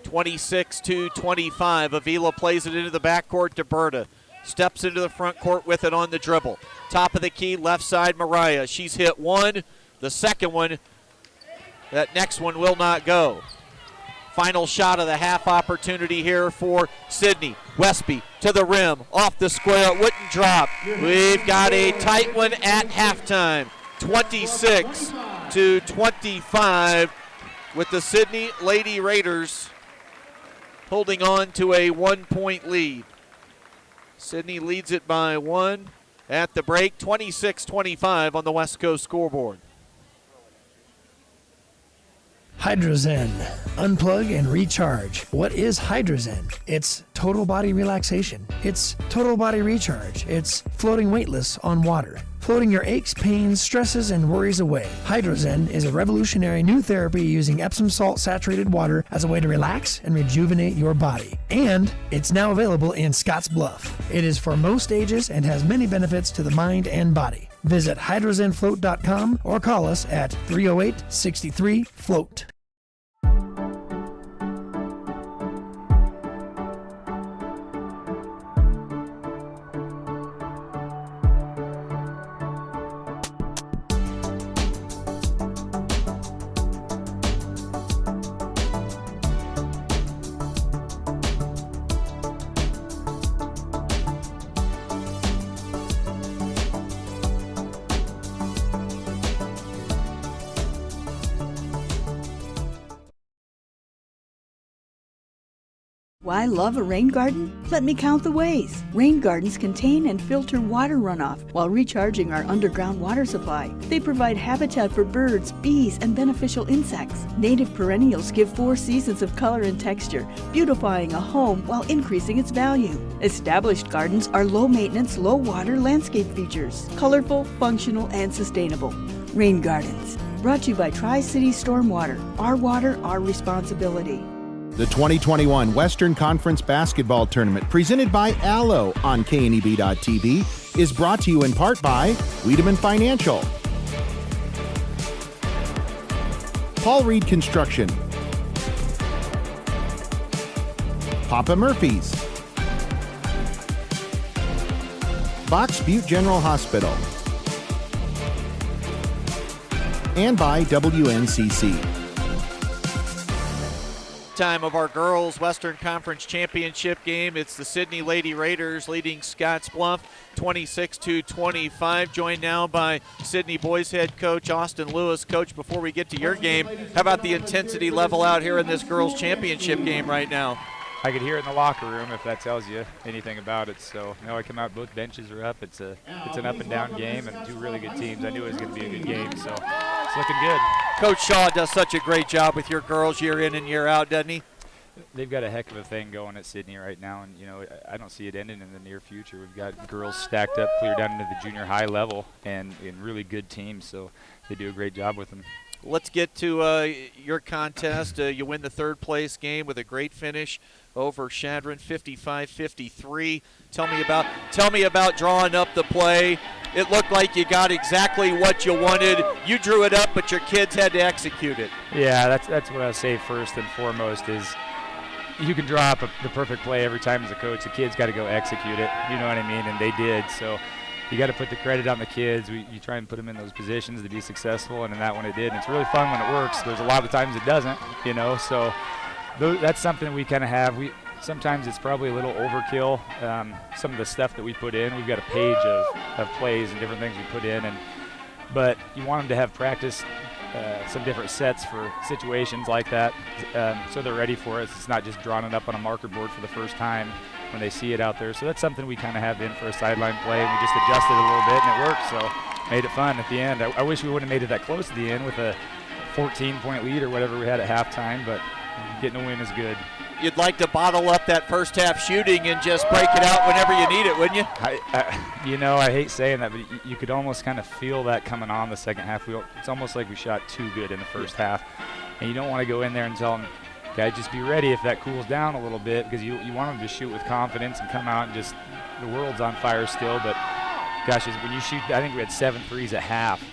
26-25. Avila plays it into the backcourt to Berta. Steps into the front court with it on the dribble. Top of the key, left side, Mariah. She's hit one. The second one, that next one will not go. Final shot of the half opportunity here for Sidney. Westby to the rim, off the square, it wouldn't drop. We've got a tight one at halftime. 26-25 with the Sidney Lady Raiders holding on to a 1-point lead. Sidney leads it by 1 at the break, 26-25 on the West Coast scoreboard. Hydrozen. Unplug and recharge. What is Hydrozen? It's total body relaxation. It's total body recharge. It's floating weightless on water. Floating your aches, pains, stresses, and worries away. Hydrozen is a revolutionary new therapy using Epsom salt saturated water as a way to relax and rejuvenate your body. And it's now available in Scottsbluff. It is for most ages and has many benefits to the mind and body. Visit hydrozenfloat.com or call us at 308-63-FLOAT. Why love a rain garden? Let me count the ways. Rain gardens contain and filter water runoff while recharging our underground water supply. They provide habitat for birds, bees, and beneficial insects. Native perennials give 4 seasons of color and texture, beautifying a home while increasing its value. Established gardens are low-maintenance, low-water landscape features, colorful, functional, and sustainable. Rain gardens, brought to you by Tri-City Stormwater. Our water, our responsibility. The 2021 Western Conference Basketball Tournament, presented by Allo on KNEB.TV, is brought to you in part by Wiedemann Financial, Paul Reed Construction, Papa Murphy's, Box Butte General Hospital, and by WNCC. Time of our girls Western Conference Championship game. It's the Sidney Lady Raiders leading Scottsbluff 26-25. Joined now by Sidney boys head coach Austin Lewis. Coach, before we get to your game, how about the intensity level out here in this girls championship game right now? I could hear it in the locker room, if that tells you anything about it. So, I come out, both benches are up. It's an up and down game and 2 really good teams. I knew it was going to be a good game, so it's looking good. Coach Shaw does such a great job with your girls year in and year out, doesn't he? They've got a heck of a thing going at Sidney right now, and I don't see it ending in the near future. We've got girls stacked up clear down into the junior high level and really good teams, so they do a great job with them. Let's get to your contest. You win the 3rd place game with a great finish over Shadron, 55-53. Tell me about drawing up the play. It looked like you got exactly what you wanted. You drew it up, but your kids had to execute it. Yeah, that's what I'll say first and foremost is you can draw up the perfect play every time as a coach. The kids got to go execute it. You know what I mean? And they did. So you got to put the credit on the kids. You try and put them in those positions to be successful, and in that one it did. And it's really fun when it works. There's a lot of times it doesn't, so that's something we kind of have. Sometimes it's probably a little overkill, some of the stuff that we put in. We've got a page of plays and different things we put in, but you want them to have practice some different sets for situations like that, so they're ready for it. It's not just drawing it up on a marker board for the first time when they see it out there. So that's something we kind of have in for a sideline play, and we just adjusted a little bit, and it worked, so made it fun at the end. I wish we would have made it that close to the end with a 14-point lead or whatever we had at halftime, but getting a win is good. You'd like to bottle up that first half shooting and just break it out whenever you need it, wouldn't you? I hate saying that, but you could almost kind of feel that coming on the second half. It's almost like we shot too good in the first half, and you don't want to go in there and tell them, guys, just be ready if that cools down a little bit, because you want them to shoot with confidence and come out and just the world's on fire still. But gosh, when you shoot, I think we had 7 threes at half.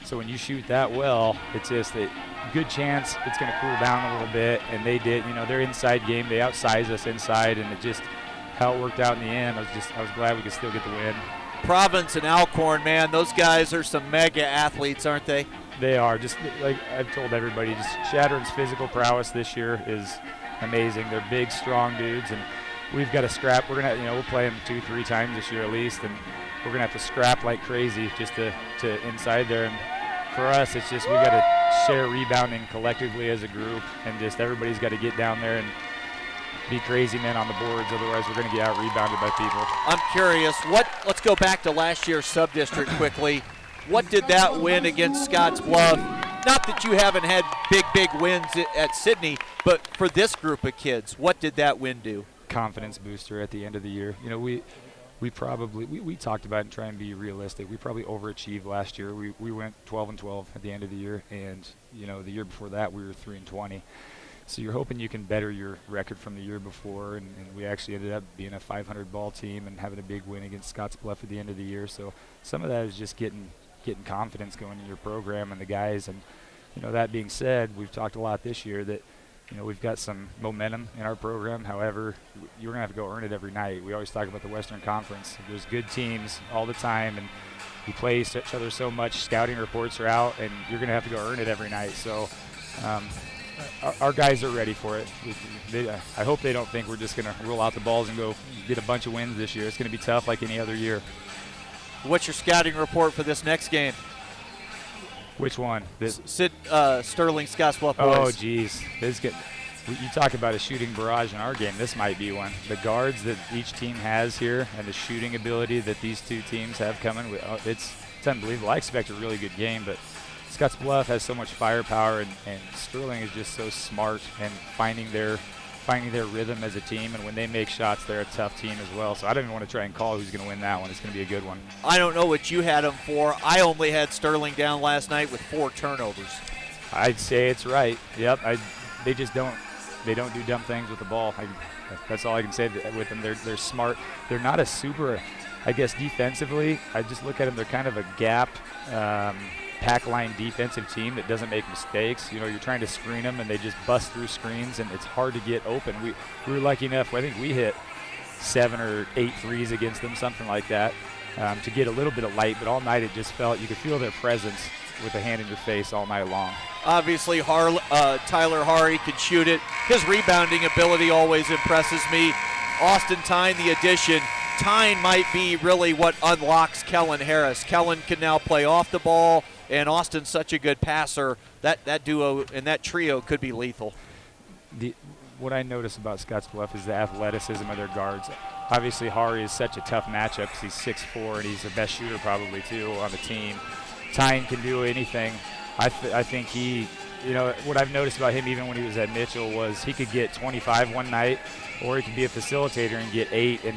So when you shoot that well, it's just a good chance it's going to cool down a little bit, and they did. Their inside game, they outsized us inside, and it just how it worked out in the end. I was glad we could still get the win. Province and Alcorn, man, those guys are some mega athletes, aren't they? They are. Just like I've told everybody, just Shadron's physical prowess this year is amazing. They're big, strong dudes, and we've got to scrap. We're gonna, we'll play them 2-3 times this year at least, and we're gonna have to scrap like crazy just to inside there. And for us, it's just we got to share rebounding collectively as a group, and just everybody's got to get down there and be crazy men on the boards. Otherwise, we're going to get out rebounded by people. I'm curious. Let's go back to last year's sub-district quickly. What did that win against Scottsbluff Not that you haven't had big wins at Sidney, but for this group of kids, what did that win do? Confidence booster at the end of the year. You know, we probably we talked about it and try and be realistic. We probably overachieved last year. We went 12-12 at the end of the year, and you know, the year before that we were 3-20. So you're hoping you can better your record from the year before, and we actually ended up being a 500 ball team and having a big win against Scottsbluff at the end of the year. So some of that is just getting confidence going in your program and the guys. And you know, that being said, we've talked a lot this year that, you know, we've got some momentum in our program. However, you're going to have to go earn it every night. We always talk about the Western Conference. There's good teams all the time, and we play each other so much. Scouting reports are out, and you're going to have to go earn it every night. So our guys are ready for it. I hope they don't think we're just going to roll out the balls and go get a bunch of wins this year. It's going to be tough like any other year. What's your scouting report for this next game? Which one? Sterling Scottsbluff boys. Oh, geez. You talk about a shooting barrage in our game. This might be one. The guards that each team has here and the shooting ability that these two teams have coming, it's unbelievable. I expect a really good game, but Scottsbluff has so much firepower, and Sterling is just so smart and finding their rhythm as a team, and when they make shots, they're a tough team as well. So I don't even want to try and call who's going to win that one. It's going to be a good one. I don't know what you had them for. I only had Sterling down last night with 4 turnovers. I'd say it's right. Yep. They just don't do dumb things with the ball. That's all I can say with them. They're smart. They're not a super, I guess, defensively. I just look at them. They're kind of a gap pack line defensive team that doesn't make mistakes. You know, you're trying to screen them and they just bust through screens, and it's hard to get open. We were lucky enough, I think we hit 7 or 8 threes against them, something like that, to get a little bit of light, but all night it just felt, you could feel their presence with a hand in your face all night long. Obviously, Tyler Hari can shoot it. His rebounding ability always impresses me. Austin Tyne, the addition. Tyne might be really what unlocks Kellen Harris. Kellen can now play off the ball, and Austin's such a good passer. That duo and that trio could be lethal. What I notice about Scottsbluff is the athleticism of their guards. Obviously, Hari is such a tough matchup because he's 6'4", and he's the best shooter probably, too, on the team. Tyne can do anything. I think he, you know, what I've noticed about him even when he was at Mitchell was he could get 25 one night, or he could be a facilitator and get 8 and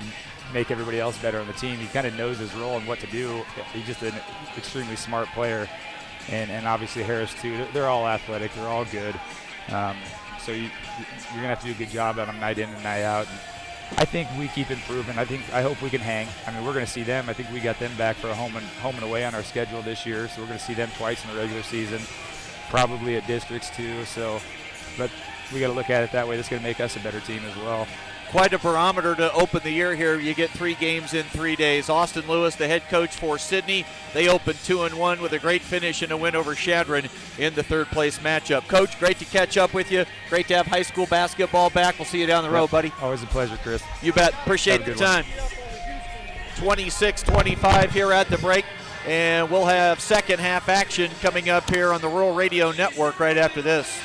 make everybody else better on the team. He kind of knows his role and what to do. He's just an extremely smart player. And obviously Harris, too. They're all athletic. They're all good. So you're going to have to do a good job on them night in and night out. And I think we keep improving. I hope we can hang. I mean, we're going to see them. I think we got them back for a home and away on our schedule this year. So we're going to see them twice in the regular season, probably at districts, too. So, but we got to look at it that way. That's going to make us a better team as well. Quite a barometer to open the year here. You get 3 games in 3 days. Austin Lewis, the head coach for Sidney, they opened 2-1 with a great finish and a win over Shadron in the 3rd place matchup. Coach, great to catch up with you. Great to have high school basketball back. We'll see you down the road, buddy. Always a pleasure, Chris. You bet. Appreciate the time. 26-25 here at the break, and we'll have second half action coming up here on the Rural Radio Network right after this.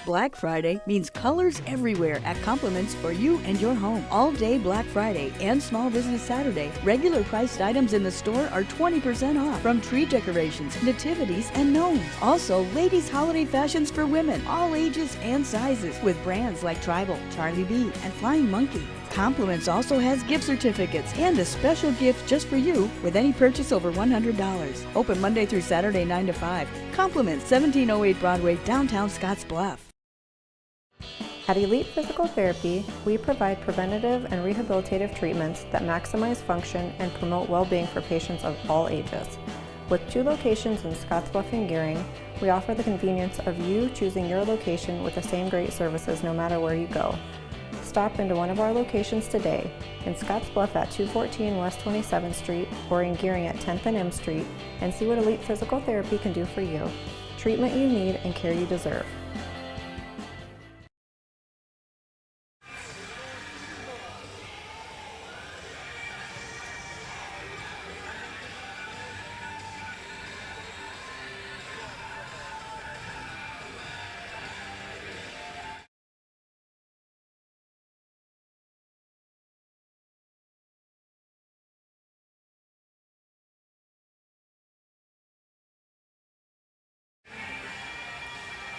Black Friday means colors everywhere at Compliments for you and your home. All day Black Friday and Small Business Saturday. Regular priced items in the store are 20% off, from tree decorations, nativities, and gnomes. Also, ladies' holiday fashions for women, all ages and sizes, with brands like Tribal, Charlie B, and Flying Monkey. Compliments also has gift certificates and a special gift just for you with any purchase over $100. Open Monday through Saturday 9 to 5. Compliments, 1708 Broadway, downtown Scottsbluff. At Elite Physical Therapy, we provide preventative and rehabilitative treatments that maximize function and promote well-being for patients of all ages. With 2 locations in Scottsbluff and Gearing, we offer the convenience of you choosing your location with the same great services no matter where you go. Stop into one of our locations today, in Scottsbluff at 214 West 27th Street or in Gearing at 10th and M Street, and see what Elite Physical Therapy can do for you. Treatment you need and care you deserve.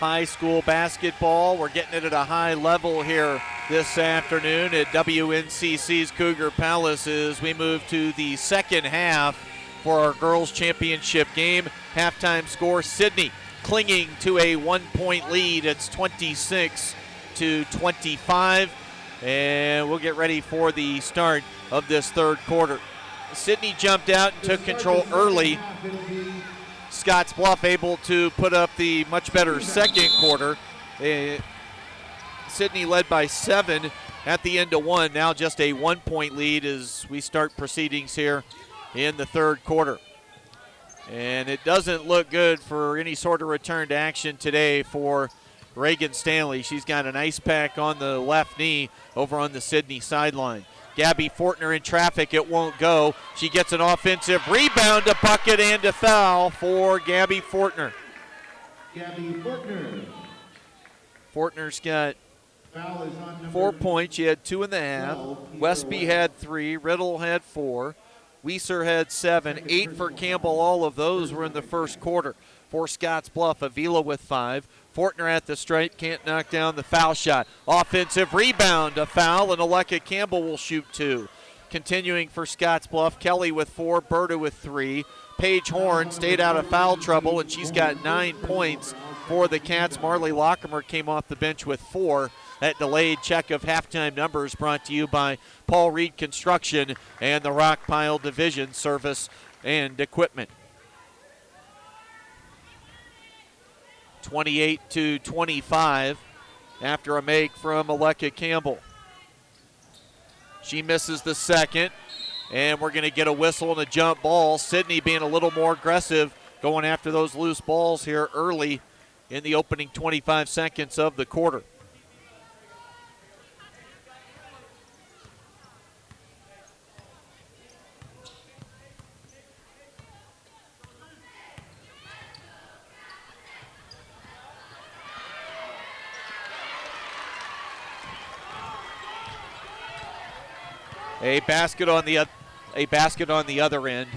high school basketball. We're getting it at a high level here this afternoon at WNCC's Cougar Palace as we move to the second half for our girls championship game. Halftime score, Sidney clinging to a 1-point lead. It's 26-25, and we'll get ready for the start of this third quarter. Sidney jumped out and took control early. Scottsbluff able to put up the much better second quarter. Sidney led by 7 at the end of 1. Now just a 1-point lead as we start proceedings here in the third quarter. And it doesn't look good for any sort of return to action today for Reagan Stanley. She's got an ice pack on the left knee over on the Sidney sideline. Gabby Fortner in traffic, it won't go. She gets an offensive rebound, a bucket, and a foul for Gabby Fortner. Gabby Fortner. Fortner's got 4 points. She had 2 in the half. Westby had 3. Riddle had 4. Weiser had 7. 8 for Campbell. All of those were in the first quarter. For Scottsbluff, Avila with 5. Fortner at the stripe, can't knock down the foul shot. Offensive rebound, a foul, and Aleka Campbell will shoot 2. Continuing for Scottsbluff, Kelly with 4, Berta with 3. Paige Horn stayed out of foul trouble, and she's got 9 points for the Cats. Marley Lockemer came off the bench with 4. That delayed check of halftime numbers brought to you by Paul Reed Construction and the Rockpile Division Service and Equipment. 28-25 after a make from Aleka Campbell. She misses the second, and we're going to get a whistle and a jump ball. Sidney being a little more aggressive, going after those loose balls here early in the opening 25 seconds of the quarter. A basket on the other end,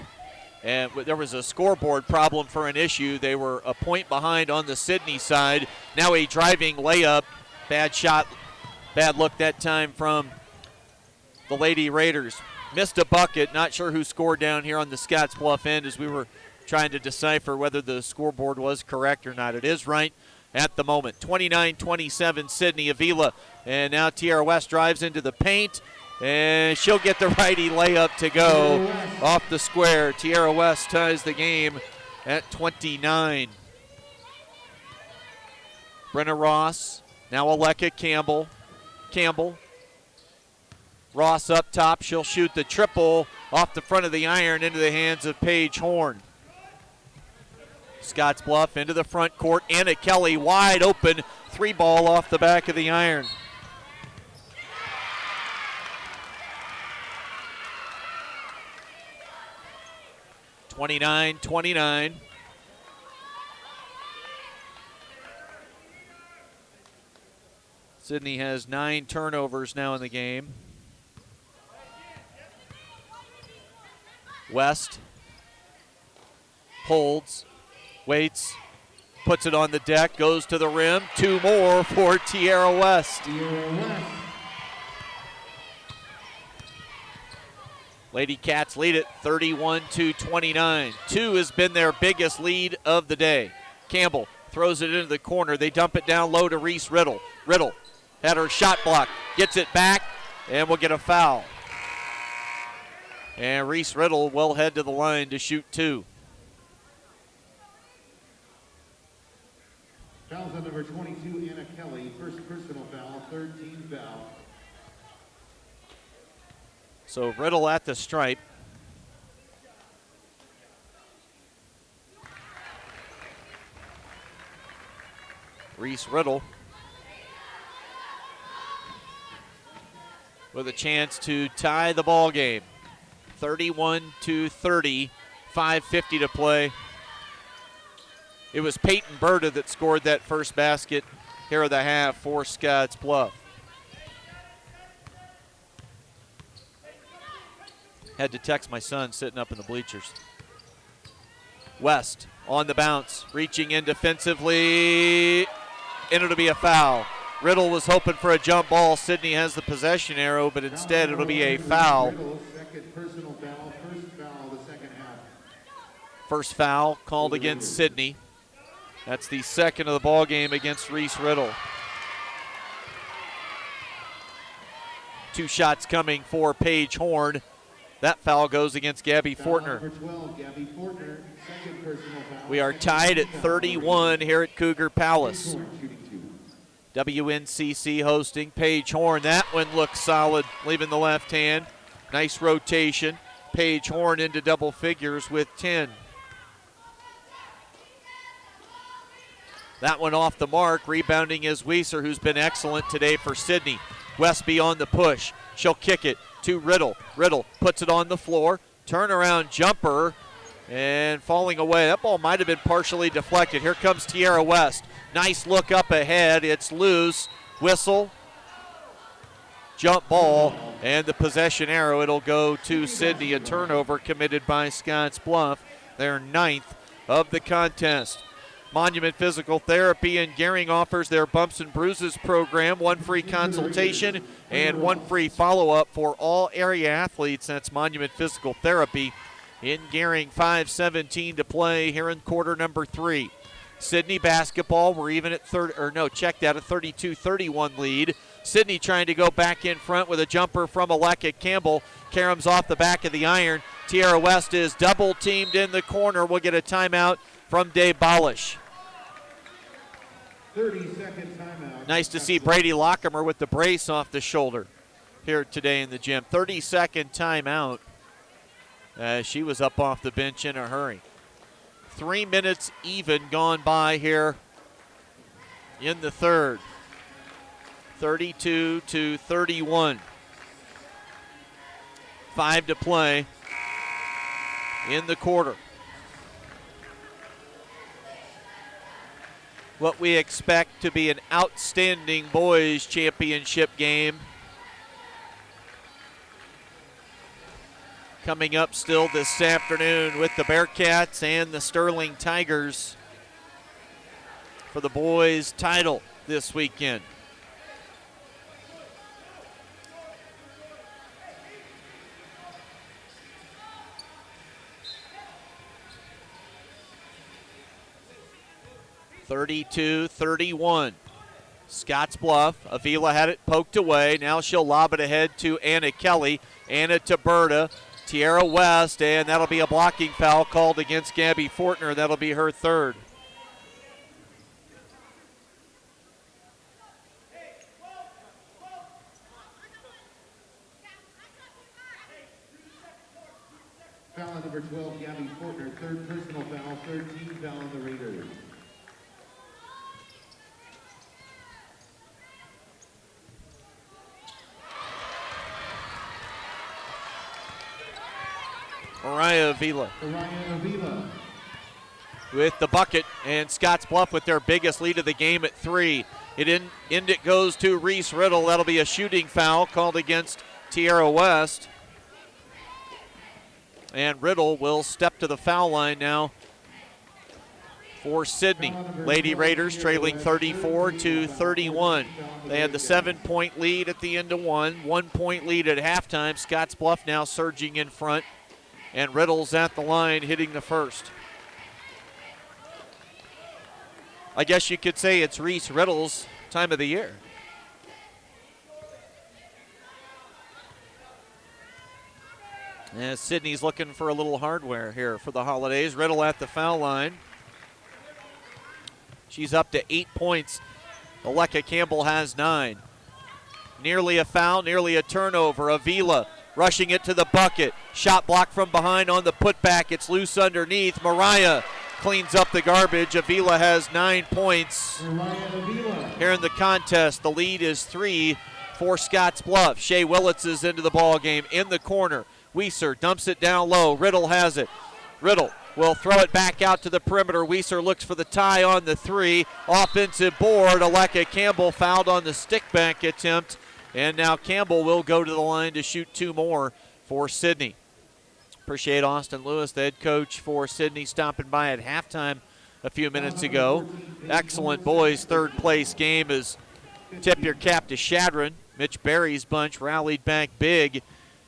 and there was a scoreboard problem for an issue. They were a point behind on the Sidney side. Now a driving layup, bad shot, bad look that time from the Lady Raiders. Missed a bucket. Not sure who scored down here on the Scottsbluff end as we were trying to decipher whether the scoreboard was correct or not. It is right at the moment. 29-27 Sidney. Avila, and now Tierra West drives into the paint. And she'll get the righty layup to go off the square. Tierra West ties the game at 29. Brenna Ross, now Aleka Campbell. Ross up top, she'll shoot the triple off the front of the iron into the hands of Paige Horn. Scottsbluff into the front court. Anna Kelly wide open, 3-ball off the back of the iron. (29-29). Sidney has 9 turnovers now in the game. West holds, waits, puts it on the deck, goes to the rim. 2 more for Tierra West. Lady Cats lead it 31-29. 2 has been their biggest lead of the day. Campbell throws it into the corner. They dump it down low to Reese Riddle. Riddle had her shot blocked, gets it back, and will get a foul. And Reese Riddle will head to the line to shoot 2. Fouls on number 22, Anna Kelly. First personal foul, 3rd team foul. So Riddle at the stripe. Reese Riddle with a chance to tie the ball game. 31-30, 5:50 to play. It was Peyton Berta that scored that first basket here of the half for Scottsbluff. Had to text my son sitting up in the bleachers. West on the bounce, reaching in defensively. and it'll be a foul. Riddle was hoping for a jump ball. Sidney has the possession arrow, but instead it'll be a foul. Second personal foul, first foul of the second half. First foul called against Sidney. That's the second of the ball game against Reese Riddle. 2 shots coming for Paige Horn. That foul goes against Gabby Fortner. Number 12, Gabby Fortner, second personal foul. We are tied at 31 here at Cougar Palace. WNCC hosting Paige Horn. That one looks solid, leaving the left hand. Nice rotation. Paige Horn into double figures with 10. That one off the mark. Rebounding is Weiser, who's been excellent today for Sidney. Westby on the push. She'll kick it to Riddle. Riddle puts it on the floor. Turnaround jumper and falling away. That ball might have been partially deflected. Here comes Tierra West. Nice look up ahead. It's loose. Whistle. Jump ball. And the possession arrow. It'll go to Sidney. A turnover committed by Scottsbluff. Their 9th of the contest. Monument Physical Therapy in Gering offers their Bumps and Bruises program. 1 free consultation and 1 free follow-up for all area athletes. That's Monument Physical Therapy in Gering. 5:17 to play here in quarter number 3. Sidney basketball. We're even at 32-31 lead. Sidney trying to go back in front with a jumper from Aleka Campbell. Karam's off the back of the iron. Tierra West is double teamed in the corner. We'll get a timeout from Dave Bolish. 30-second timeout. Nice to see Brady Lockemer with the brace off the shoulder here today in the gym. 30-second timeout. She was up off the bench in a hurry. 3 minutes even gone by here in the third. 32-31. 5 to play in the quarter. What we expect to be an outstanding boys championship game. Coming up still this afternoon with the Bearcats and the Sterling Tigers for the boys title this weekend. (32-31). Scottsbluff. Avila had it poked away. Now she'll lob it ahead to Anna Kelly. Anna to Berta. Tierra West, and that'll be a blocking foul called against Gabby Fortner. That'll be her third. Foul on number 12, Gabby Fortner, third personal foul, third team foul on the Raiders. Mariah Avila Avila with the bucket, and Scottsbluff with their biggest lead of the game at 3. It goes to Reese Riddle. That'll be a shooting foul called against Tierra West. And Riddle will step to the foul line now for Sidney. Lady Raiders trailing 34-31. They had the 7-point lead at the end of 1 point lead at halftime. Scottsbluff now surging in front, and Riddle's at the line hitting the first. I guess you could say it's Reese Riddle's time of the year. As Sidney's looking for a little hardware here for the holidays. Riddle at the foul line. She's up to 8 points. Aleka Campbell has 9. Nearly a foul, nearly a turnover. Avila rushing it to the bucket. Shot blocked from behind on the putback. It's loose underneath. Mariah cleans up the garbage. Avila has 9 points here in the contest. The lead is 3 for Scottsbluff. Shea Willits is into the ball game in the corner. Weiser dumps it down low. Riddle has it. Riddle will throw it back out to the perimeter. Weiser looks for the tie on the 3. Offensive board. Aleka Campbell fouled on the stick back attempt. And now Campbell will go to the line to shoot 2 more for Sidney. Appreciate Austin Lewis, the head coach for Sidney, stopping by at halftime a few minutes ago. Excellent boys third place game is tip your cap to Shadron. Mitch Berry's bunch rallied back big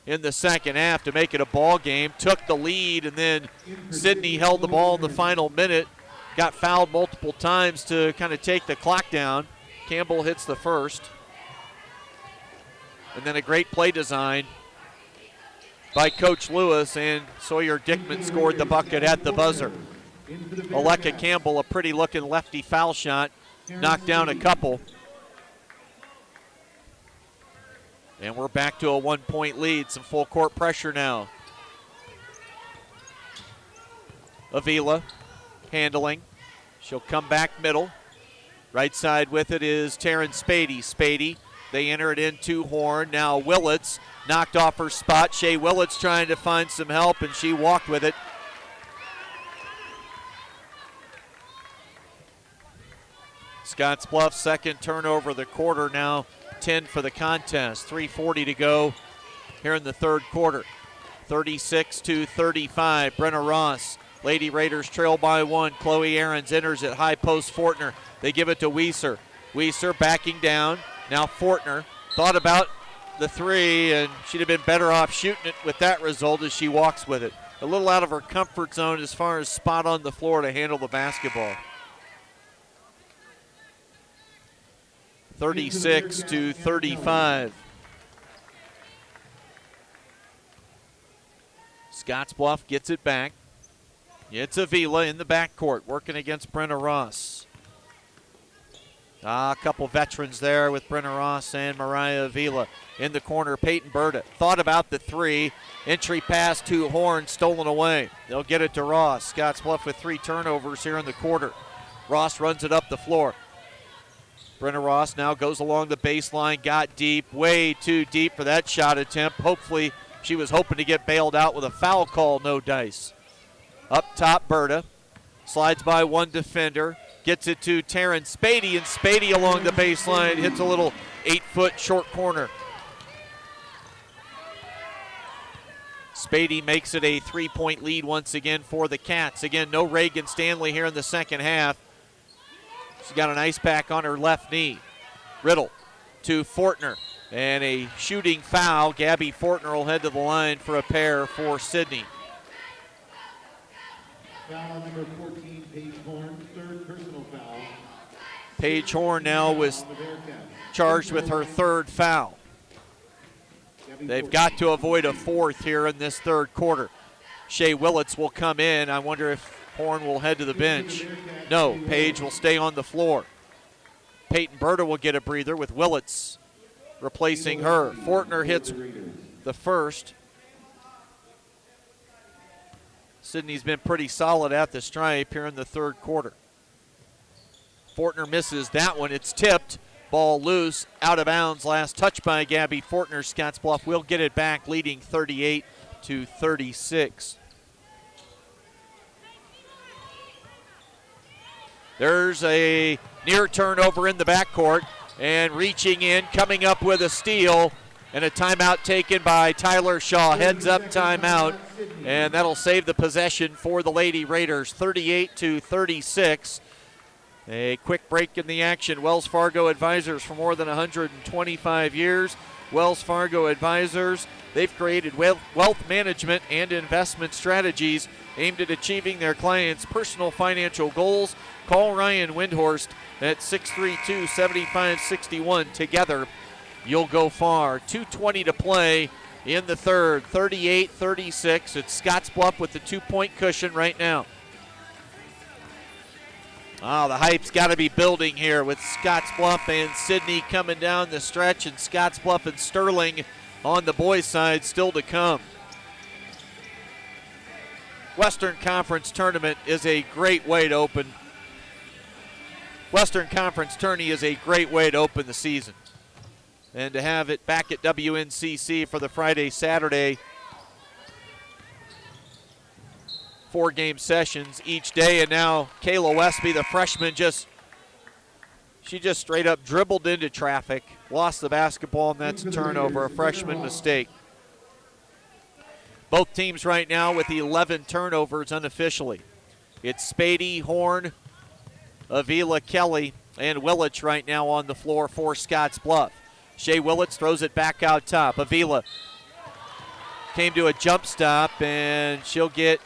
in the second half to make it a ball game. Took the lead, and then Sidney held the ball in the final minute. Got fouled multiple times to kind of take the clock down. Campbell hits the first. And then a great play design by Coach Lewis, and Sawyer Dickman scored the bucket at the buzzer. Aleka Campbell, a pretty looking lefty foul shot, knocked down a couple. And we're back to a 1-point lead, some full court pressure now. Avila handling. She'll come back middle. Right side with it is Taryn Spady. Spady, they enter it into Horn. Now Willits knocked off her spot. Shea Willits trying to find some help, and she walked with it. Scottsbluff second turnover of the quarter now. 10 for the contest. 3:40 to go here in the third quarter. 36-35. Brenna Ross. Lady Raiders trail by 1. Chloe Ahrens enters at high post Fortner. They give it to Weiser. Weiser backing down. Now Fortner thought about the three, and she'd have been better off shooting it with that result as she walks with it. A little out of her comfort zone as far as spot on the floor to handle the basketball. 36-35. Scottsbluff gets it back. It's Avila in the backcourt working against Brenna Ross. A couple veterans there with Brenna Ross and Mariah Avila. In the corner, Peyton Berta thought about the three. Entry pass to Horn, stolen away. They'll get it to Ross. Scottsbluff with 3 turnovers here in the quarter. Ross runs it up the floor. Brenna Ross now goes along the baseline, got deep, way too deep for that shot attempt. Hopefully, she was hoping to get bailed out with a foul call, no dice. Up top, Berta slides by 1 defender, gets it to Taryn Spady, and Spady along the baseline hits a little 8-foot short corner. Spady makes it a 3-point lead once again for the Cats. Again, no Reagan Stanley here in the second half. She's got an ice pack on her left knee. Riddle to Fortner, and a shooting foul. Gabby Fortner will head to the line for a pair for Sidney. Foul number 14, Paige Horn, 3rd personal foul. Paige Horn now was charged with her 3rd foul. They've got to avoid a 4th here in this third quarter. Shea Willits will come in. I wonder if Horn will head to the bench. No, Paige will stay on the floor. Peyton Berta will get a breather with Willits replacing her. Fortner hits the first. Sidney's been pretty solid at the stripe here in the third quarter. Fortner misses that one. It's tipped. Ball loose, out of bounds. Last touch by Gabby Fortner. Scottsbluff will get it back, leading 38-36. There's a near turnover in the backcourt, and reaching in, coming up with a steal, and a timeout taken by Tyler Shaw. Heads up timeout, and that'll save the possession for the Lady Raiders. 38-36. A quick break in the action. Wells Fargo Advisors for more than 125 years. Wells Fargo Advisors, they've created wealth management and investment strategies aimed at achieving their clients' personal financial goals. Call Ryan Windhorst at 632-7561. Together, you'll go far. 2:20 to play in the third. 38-36. It's Scottsbluff with the 2-point cushion right now. The hype's got to be building here with Scottsbluff and Sidney coming down the stretch, and Scottsbluff and Sterling on the boys' side still to come. Western Conference Tournament is a great way to open. Western Conference Tourney is a great way to open the season. And to have it back at WNCC for the Friday-Saturday 4-game sessions each day, and now Kayla Westby, the freshman, she just straight up dribbled into traffic, lost the basketball, and that's a turnover, a freshman mistake. Both teams right now with 11 turnovers unofficially. It's Spady, Horn, Avila, Kelly, and Willits right now on the floor for Scottsbluff. Shea Willits throws it back out top. Avila came to a jump stop, and she'll get,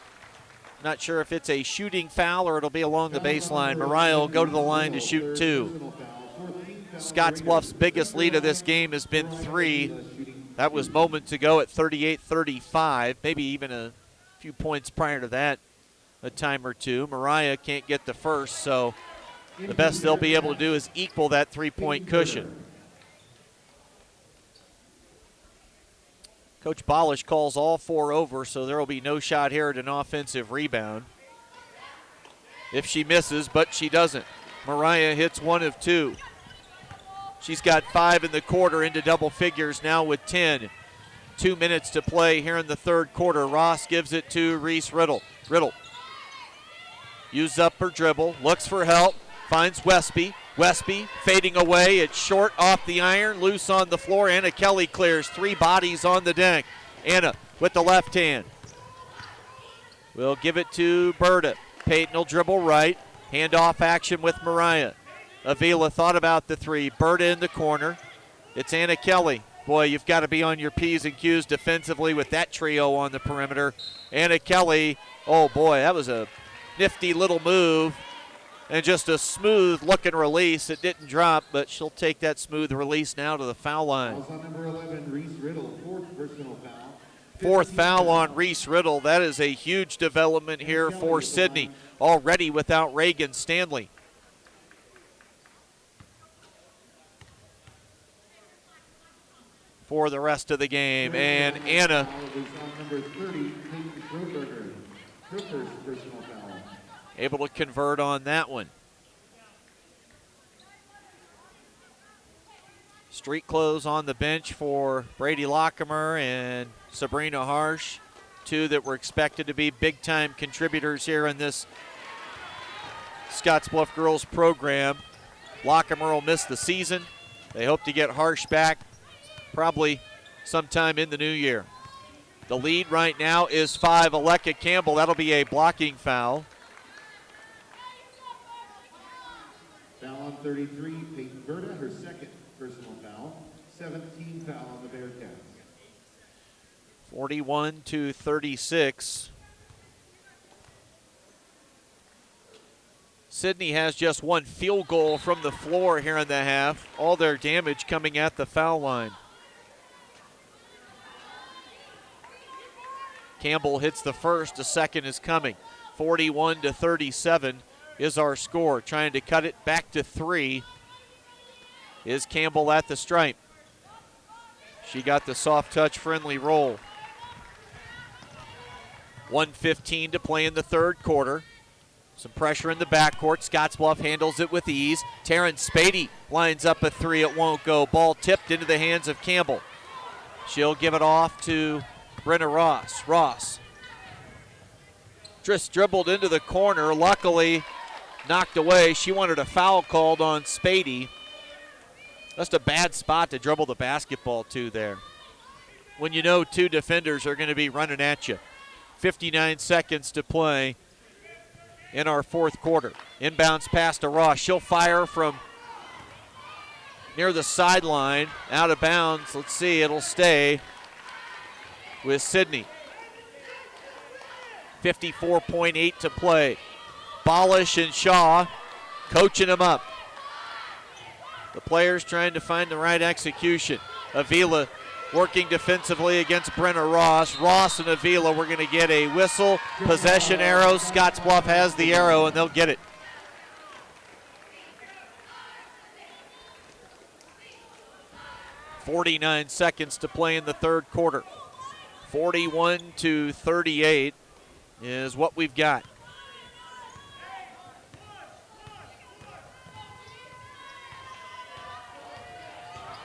not sure if it's a shooting foul or it'll be along the baseline. Mariah will go to the line to shoot 2. Scottsbluff's biggest lead of this game has been 3. That was moments ago at 38-35, maybe even a few points prior to that, a time or two. Mariah can't get the first, so the best they'll be able to do is equal that 3-point cushion. Coach Bolish calls all 4 over, so there will be no shot here at an offensive rebound. If she misses, but she doesn't. Mariah hits 1 of 2. She's got 5 in the quarter, into double figures now with 10. 2 minutes to play here in the third quarter. Ross gives it to Reese Riddle. Riddle uses up her dribble, looks for help, finds Westby. Westby fading away. It's short off the iron, loose on the floor. Anna Kelly clears. 3 bodies on the deck. Anna with the left hand. We'll give it to Berta. Peyton will dribble right. Handoff action with Mariah. Avila thought about the 3. Berta in the corner. It's Anna Kelly. Boy, you've got to be on your P's and Q's defensively with that trio on the perimeter. Anna Kelly, oh boy, that was a nifty little move. And just a smooth looking release. It didn't drop, but she'll take that smooth release now to the foul line. Number 11, Reese Riddle, 4th personal foul. 4th foul on Reese Riddle. That is a huge development here for Sidney. Already without Reagan Stanley. For the rest of the game. And Anna Number 30, Peyton Kroberger, her first personal foul. Able to convert on that one. Street clothes on the bench for Brady Lockemer and Sabrina Harsh, 2 that were expected to be big-time contributors here in this Scottsbluff girls program. Lockemer will miss the season. They hope to get Harsh back probably sometime in the new year. The lead right now is 5. Aleka Campbell, that'll be a blocking foul. Foul on 33, Peyton Berta, her 2nd personal foul. 17 foul on the Bearcats. 41-36. Sidney has just 1 field goal from the floor here in the half. All their damage coming at the foul line. Campbell hits the first, the second is coming. 41-37 is our score. Trying to cut it back to 3 is Campbell at the stripe. She got the soft touch friendly roll. 1:15 to play in the third quarter. Some pressure in the backcourt. Scottsbluff handles it with ease. Taryn Spady lines up a 3. It won't go. Ball tipped into the hands of Campbell. She'll give it off to Brenna Ross. Ross just dribbled into the corner. Luckily knocked away. She wanted a foul called on Spady. Just a bad spot to dribble the basketball to there, when you know 2 defenders are going to be running at you. 59 seconds to play in our fourth quarter. Inbounds pass to Ross. She'll fire from near the sideline, out of bounds. Let's see, it'll stay with Sidney. 54.8 to play. Bolish and Shaw coaching them up. The players trying to find the right execution. Avila working defensively against Brenna Ross. Ross and Avila, we're going to get a whistle, possession arrow. Scottsbluff has the arrow, and they'll get it. .49 seconds to play in the third quarter. 41-38 is what we've got.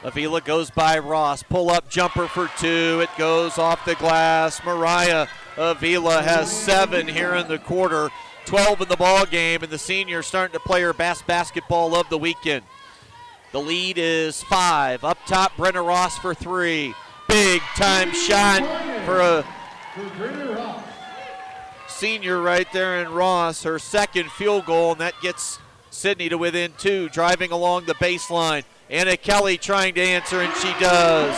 Avila goes by Ross. Pull-up jumper for 2. It goes off the glass. Mariah Avila has 7 here in the quarter. 12 in the ball game, and the senior starting to play her best basketball of the weekend. The lead is 5. Up top, Brenna Ross for 3. Big time shot for a senior right there in Ross, her second field goal, and that gets Sidney to within 2, driving along the baseline. Anna Kelly trying to answer, and she does.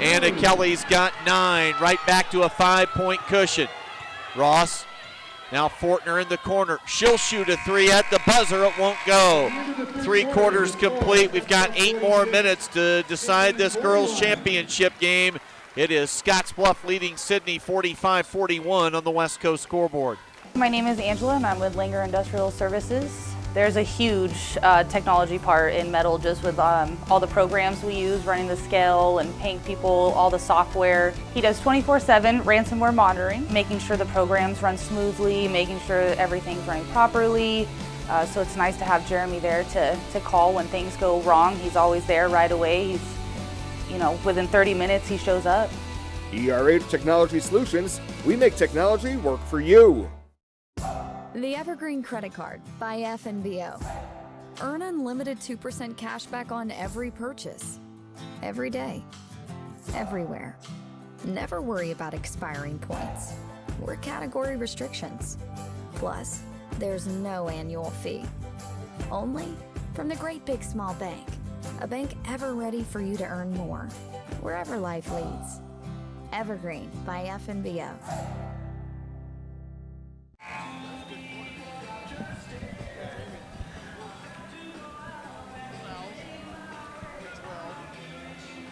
Anna Kelly's got 9, right back to a 5-point cushion. Ross, now Fortner in the corner. She'll shoot a 3 at the buzzer. It won't go. 3 quarters complete. We've got 8 more minutes to decide this girls' championship game. It is Scottsbluff leading Sidney 45-41 on the West Coast scoreboard. My name is Angela, and I'm with Langer Industrial Services. There's a huge technology part in metal, just with all the programs we use, running the scale and paying people all the software. He does 24/7 ransomware monitoring, making sure the programs run smoothly, making sure everything's running properly. So it's nice to have Jeremy there to call when things go wrong. He's always there right away. He's, within 30 minutes he shows up. ERH Technology Solutions, we make technology work for you. The Evergreen Credit Card by FNBO. Earn unlimited 2% cash back on every purchase. Every day. Everywhere. Never worry about expiring points or category restrictions. Plus, there's no annual fee. Only from the Great Big Small Bank. A bank ever ready for you to earn more, wherever life leads. Evergreen by FNBO.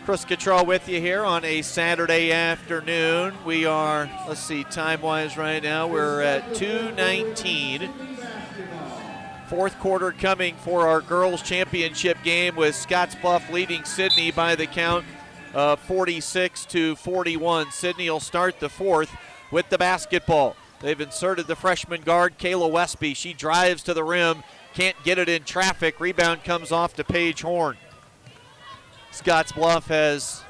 Chris Cottrell with you here on a Saturday afternoon. We are, let's see, time-wise right now, we're at 2:19. Fourth quarter coming for our girls' championship game with Scottsbluff leading Sidney by the count of 46-41. Sidney will start the fourth with the basketball. They've inserted the freshman guard, Kayla Westby. She drives to the rim, can't get it in traffic. Rebound comes off to Paige Horn. Scottsbluff has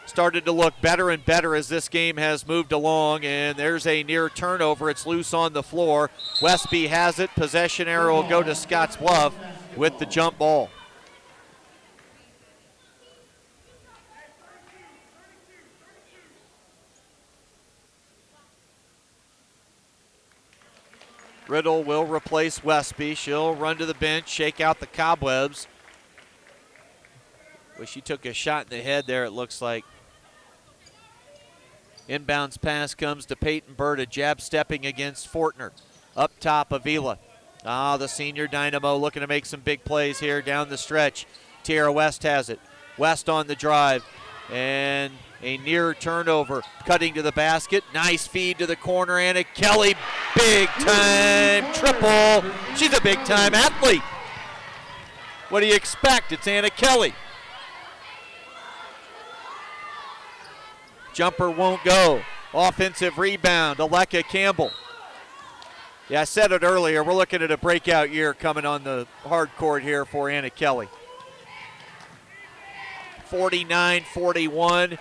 started to look better and better as this game has moved along, and there's a near turnover. It's loose on the floor. Westby has it. Possession arrow will go to Scottsbluff with the jump ball. Riddle will replace Westby. She'll run to the bench, shake out the cobwebs. Well, she took a shot in the head there, it looks like. Inbounds pass comes to Peyton Bird, a jab stepping against Fortner. Up top, Avila. The senior dynamo looking to make some big plays here down the stretch. Tierra West has it. West on the drive. And a near turnover. Cutting to the basket. Nice feed to the corner. Anna Kelly, big time triple. She's a big time athlete. What do you expect? It's Anna Kelly. Jumper won't go. Offensive rebound, Aleka Campbell. Yeah, I said it earlier. We're looking at a breakout year coming on the hard court here for Anna Kelly. 49-41.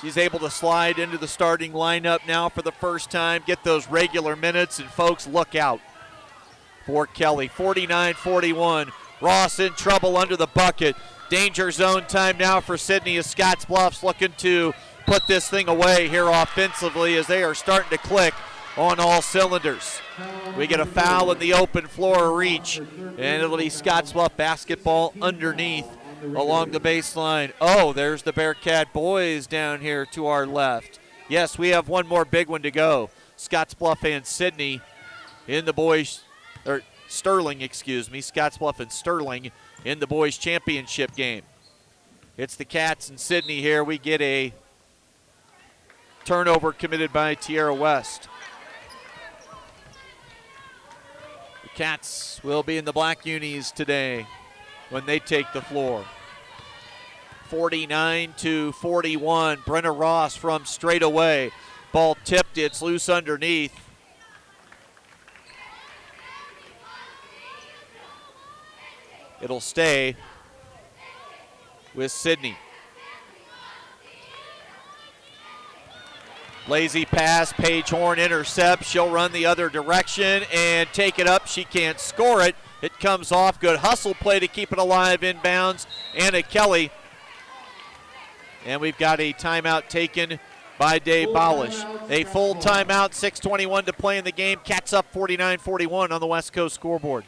She's able to slide into the starting lineup now for the first time, get those regular minutes, and folks, look out for Kelly. 49-41. Ross in trouble under the bucket. Danger zone time now for Sidney as Scottsbluff's looking to put this thing away here offensively as they are starting to click on all cylinders. We get a foul in the open floor reach, and it'll be Scottsbluff basketball underneath along the baseline. Oh, there's the Bearcat boys down here to our left. Yes, we have one more big one to go. Scottsbluff and Sidney in the boys, or Sterling, excuse me, Scottsbluff and Sterling in the boys championship game. It's the Cats and Sidney here. We get a turnover committed by Tierra West. The Cats will be in the black unis today when they take the floor. 49-41. Brenna Ross from straight away. Ball tipped. It's loose underneath. It'll stay with Sidney. Lazy pass, Paige Horn intercepts. She'll run the other direction and take it up. She can't score it. It comes off. Good hustle play to keep it alive inbounds. Anna Kelly. And we've got a timeout taken by Dave Bolish. A full timeout, 6:21 to play in the game. Cats up 49-41 on the West Coast scoreboard.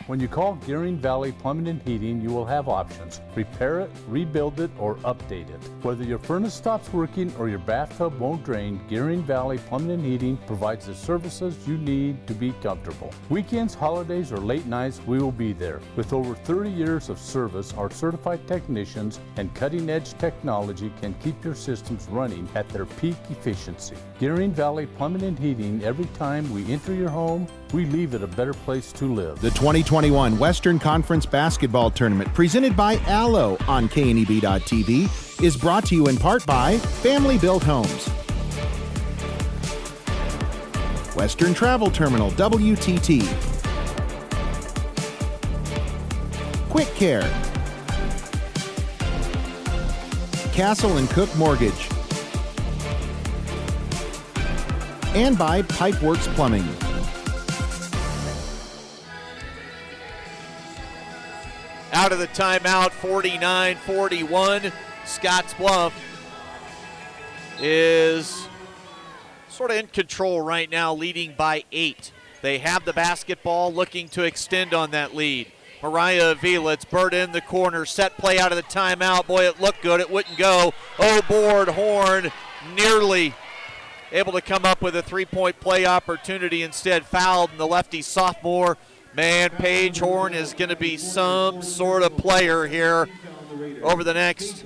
When you call Gearing Valley Plumbing and Heating, you will have options. Repair it, rebuild it, or update it. Whether your furnace stops working or your bathtub won't drain, Gearing Valley Plumbing and Heating provides the services you need to be comfortable. Weekends, holidays, or late nights, we will be there. With over 30 years of service, our certified technicians and cutting-edge technology can keep your systems running at their peak efficiency. Gearing Valley Plumbing and Heating, every time we enter your home, we leave it a better place to live. The 2021 Western Conference Basketball Tournament, presented by Allo on KNEB.TV, is brought to you in part by Family Built Homes, Western Travel Terminal, WTT, Quick Care, Castle and Cook Mortgage, and by Pipeworks Plumbing. Out of the timeout, 49-41. Scottsbluff is sort of in control right now, leading by 8. They have the basketball, looking to extend on that lead. Mariah Avila, it's Berta in the corner. Set play out of the timeout. Boy, it looked good. It wouldn't go. Oh, board, Horn nearly able to come up with a three-point play opportunity. Instead, fouled, and the lefty sophomore. Man, Paige Horn is going to be some sort of player here over the next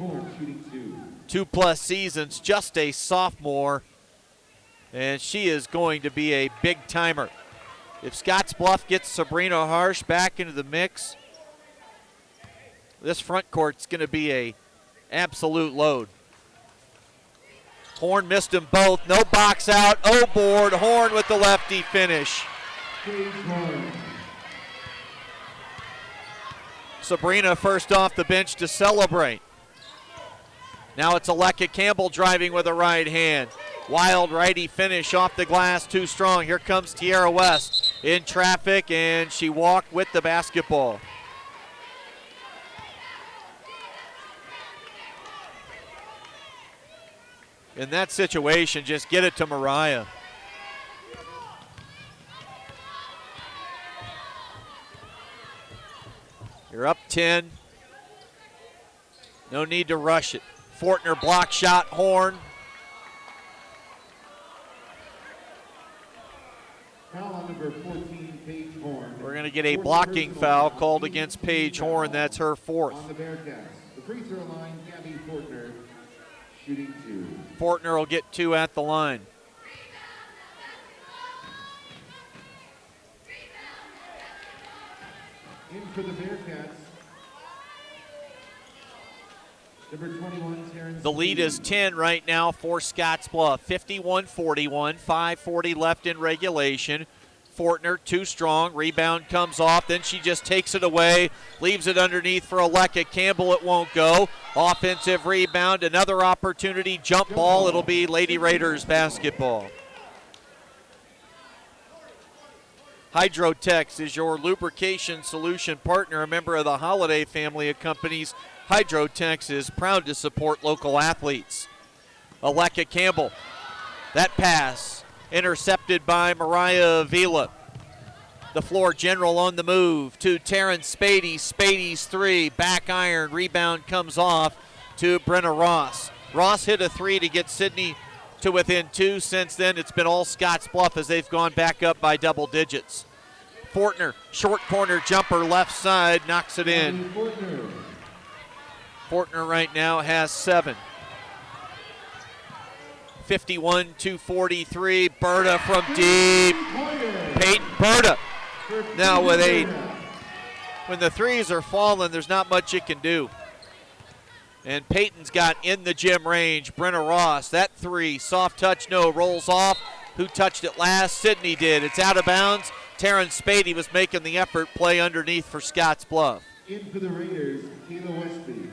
2+ seasons. Just a sophomore, and she is going to be a big-timer. If Scottsbluff gets Sabrina Harsh back into the mix, this front court's going to be a absolute load. Horn missed them both. No box out. Oh, board. Horn with the lefty finish. Sabrina first off the bench to celebrate. Now it's Aleka Campbell driving with a right hand. Wild righty finish off the glass, too strong. Here comes Tierra West in traffic, and she walked with the basketball. In that situation, just get it to Mariah. You're up 10. No need to rush it. Fortner block shot, Horn. Foul on number 14, Paige Horn. We're going to get a blocking foul called against Paige Horn. That's her 4th. On the Bearcats, the free throw line, Gabby Fortner, shooting 2. Fortner will get 2 at the line. In for the Bearcats, number 21, Terrence. The lead is 10 right now for Scottsbluff. 51-41, 5:40 left in regulation. Fortner too strong. Rebound comes off. Then she just takes it away. Leaves it underneath for Aleka Campbell. It won't go. Offensive rebound. Another opportunity. Jump ball. It'll be Lady Raiders basketball. Hydrotex is your lubrication solution partner, a member of the Holiday family of companies. Hydrotex is proud to support local athletes. Aleka Campbell, that pass intercepted by Mariah Avila. The floor general on the move to Terrence Spady. Spady's 3, back iron, rebound comes off to Brenna Ross. Ross hit a 3 to get Sidney to within 2. Since then, it's been all Scottsbluff as they've gone back up by double digits. Fortner, short corner jumper, left side, knocks it in. Fortner right now has 7. 51-43, Berta from deep. Peyton Berta. Now with 8. When the threes are falling, there's not much you can do. And Peyton's got in the gym range. Brenna Ross, that 3, soft touch, no, rolls off. Who touched it last? Sidney did. It's out of bounds. Terrence Spady was making the effort, play underneath for Scottsbluff. In for the Raiders, Kayla Westby.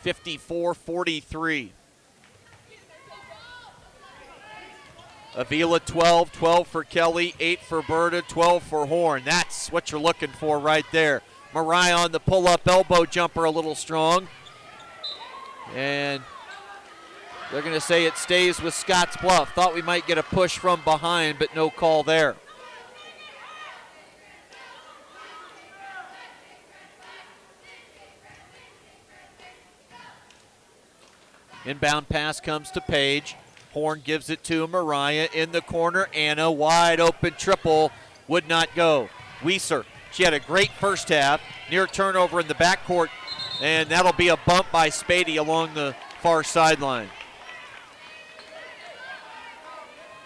54-43. Avila 12 for Kelly, 8 for Berta, 12 for Horn. That's what you're looking for right there. Mariah on the pull-up elbow jumper a little strong. And they're going to say it stays with Scottsbluff. Thought we might get a push from behind, but no call there. Inbound pass comes to Page. Horn gives it to Mariah in the corner. Anna, wide open triple, would not go. Weiser, she had a great first half. Near turnover in the backcourt, and that'll be a bump by Spady along the far sideline.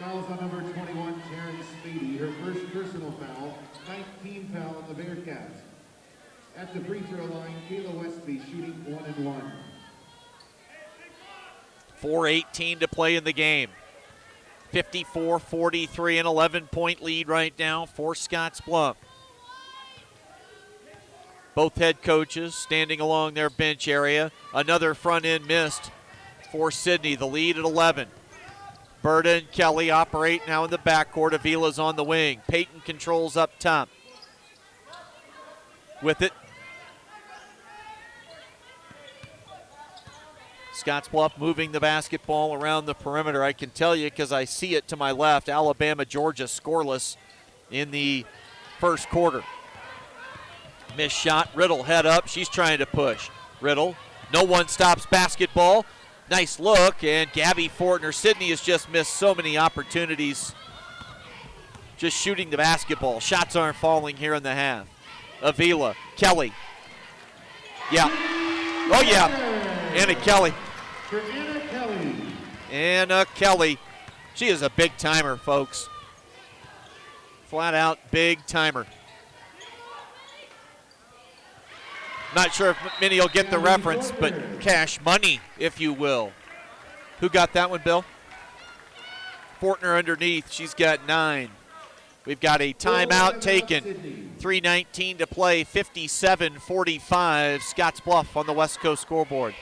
Fouls on number 21, Terrence Spady. Her first personal foul, 19th foul on the Bearcats. At the free throw line, Kayla Westby shooting 1-1. 4:18 to play in the game. 54-43, an 11-point lead right now for Scottsbluff. Both head coaches standing along their bench area. Another front end missed for Sidney, the lead at 11. Berta and Kelly operate now in the backcourt. Avila's on the wing. Peyton controls up top. With it, Scottsbluff moving the basketball around the perimeter. I can tell you because I see it to my left. Alabama, Georgia scoreless in the first quarter. Missed shot. Riddle head up. She's trying to push. Riddle. No one stops basketball. Nice look. And Gabby Fortner. Sidney has just missed so many opportunities just shooting the basketball. Shots aren't falling here in the half. Avila. Kelly. Yeah. Oh, yeah. Anna Kelly. For Anna Kelly. Anna Kelly. She is a big timer, folks. Flat out big timer. Not sure if many will get the reference, but cash money, if you will. Who got that one, Bill? Fortner underneath. She's got 9. We've got a timeout taken. 3:19 to play, 57-45. Scottsbluff on the West Coast scoreboard.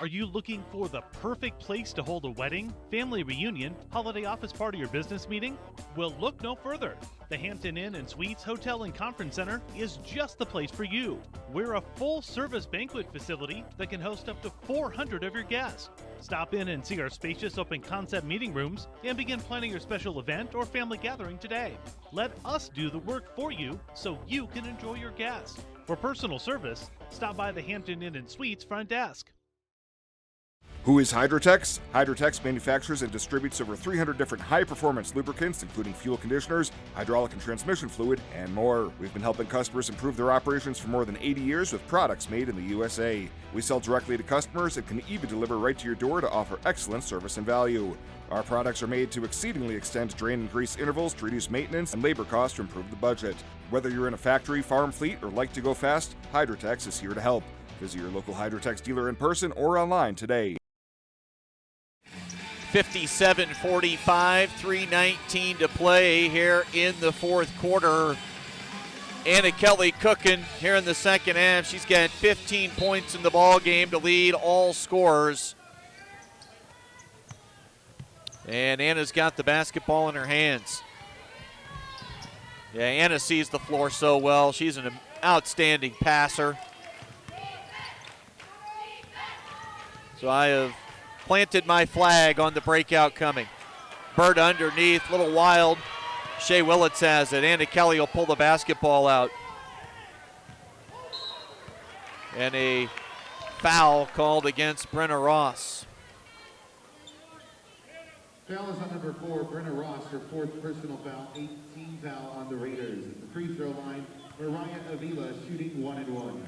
Are you looking for the perfect place to hold a wedding, family reunion, holiday office party, or business meeting? Well, look no further. The Hampton Inn and Suites Hotel and Conference Center is just the place for you. We're a full-service banquet facility that can host up to 400 of your guests. Stop in and see our spacious open-concept meeting rooms and begin planning your special event or family gathering today. Let us do the work for you so you can enjoy your guests. For personal service, stop by the Hampton Inn and Suites front desk. Who is Hydrotex? Hydrotex manufactures and distributes over 300 different high-performance lubricants, including fuel conditioners, hydraulic and transmission fluid, and more. We've been helping customers improve their operations for more than 80 years with products made in the USA. We sell directly to customers and can even deliver right to your door to offer excellent service and value. Our products are made to exceedingly extend drain and grease intervals to reduce maintenance and labor costs to improve the budget. Whether you're in a factory, farm fleet, or like to go fast, Hydrotex is here to help. Visit your local Hydrotex dealer in person or online today. 57-45, 3:19 to play here in the fourth quarter. Anna Kelly cooking here in the second half. She's got 15 points in the ball game to lead all scorers. And Anna's got the basketball in her hands. Yeah, Anna sees the floor so well. She's an outstanding passer. So I have planted my flag on the breakout coming. Bird underneath, little wild. Shea Willits has it. Anna Kelly will pull the basketball out. And a foul called against Brenna Ross. Foul is on number 4, Brenna Ross, her 4th personal foul, 18 foul on the Raiders. At the free throw line, Mariah Avila shooting 1-1.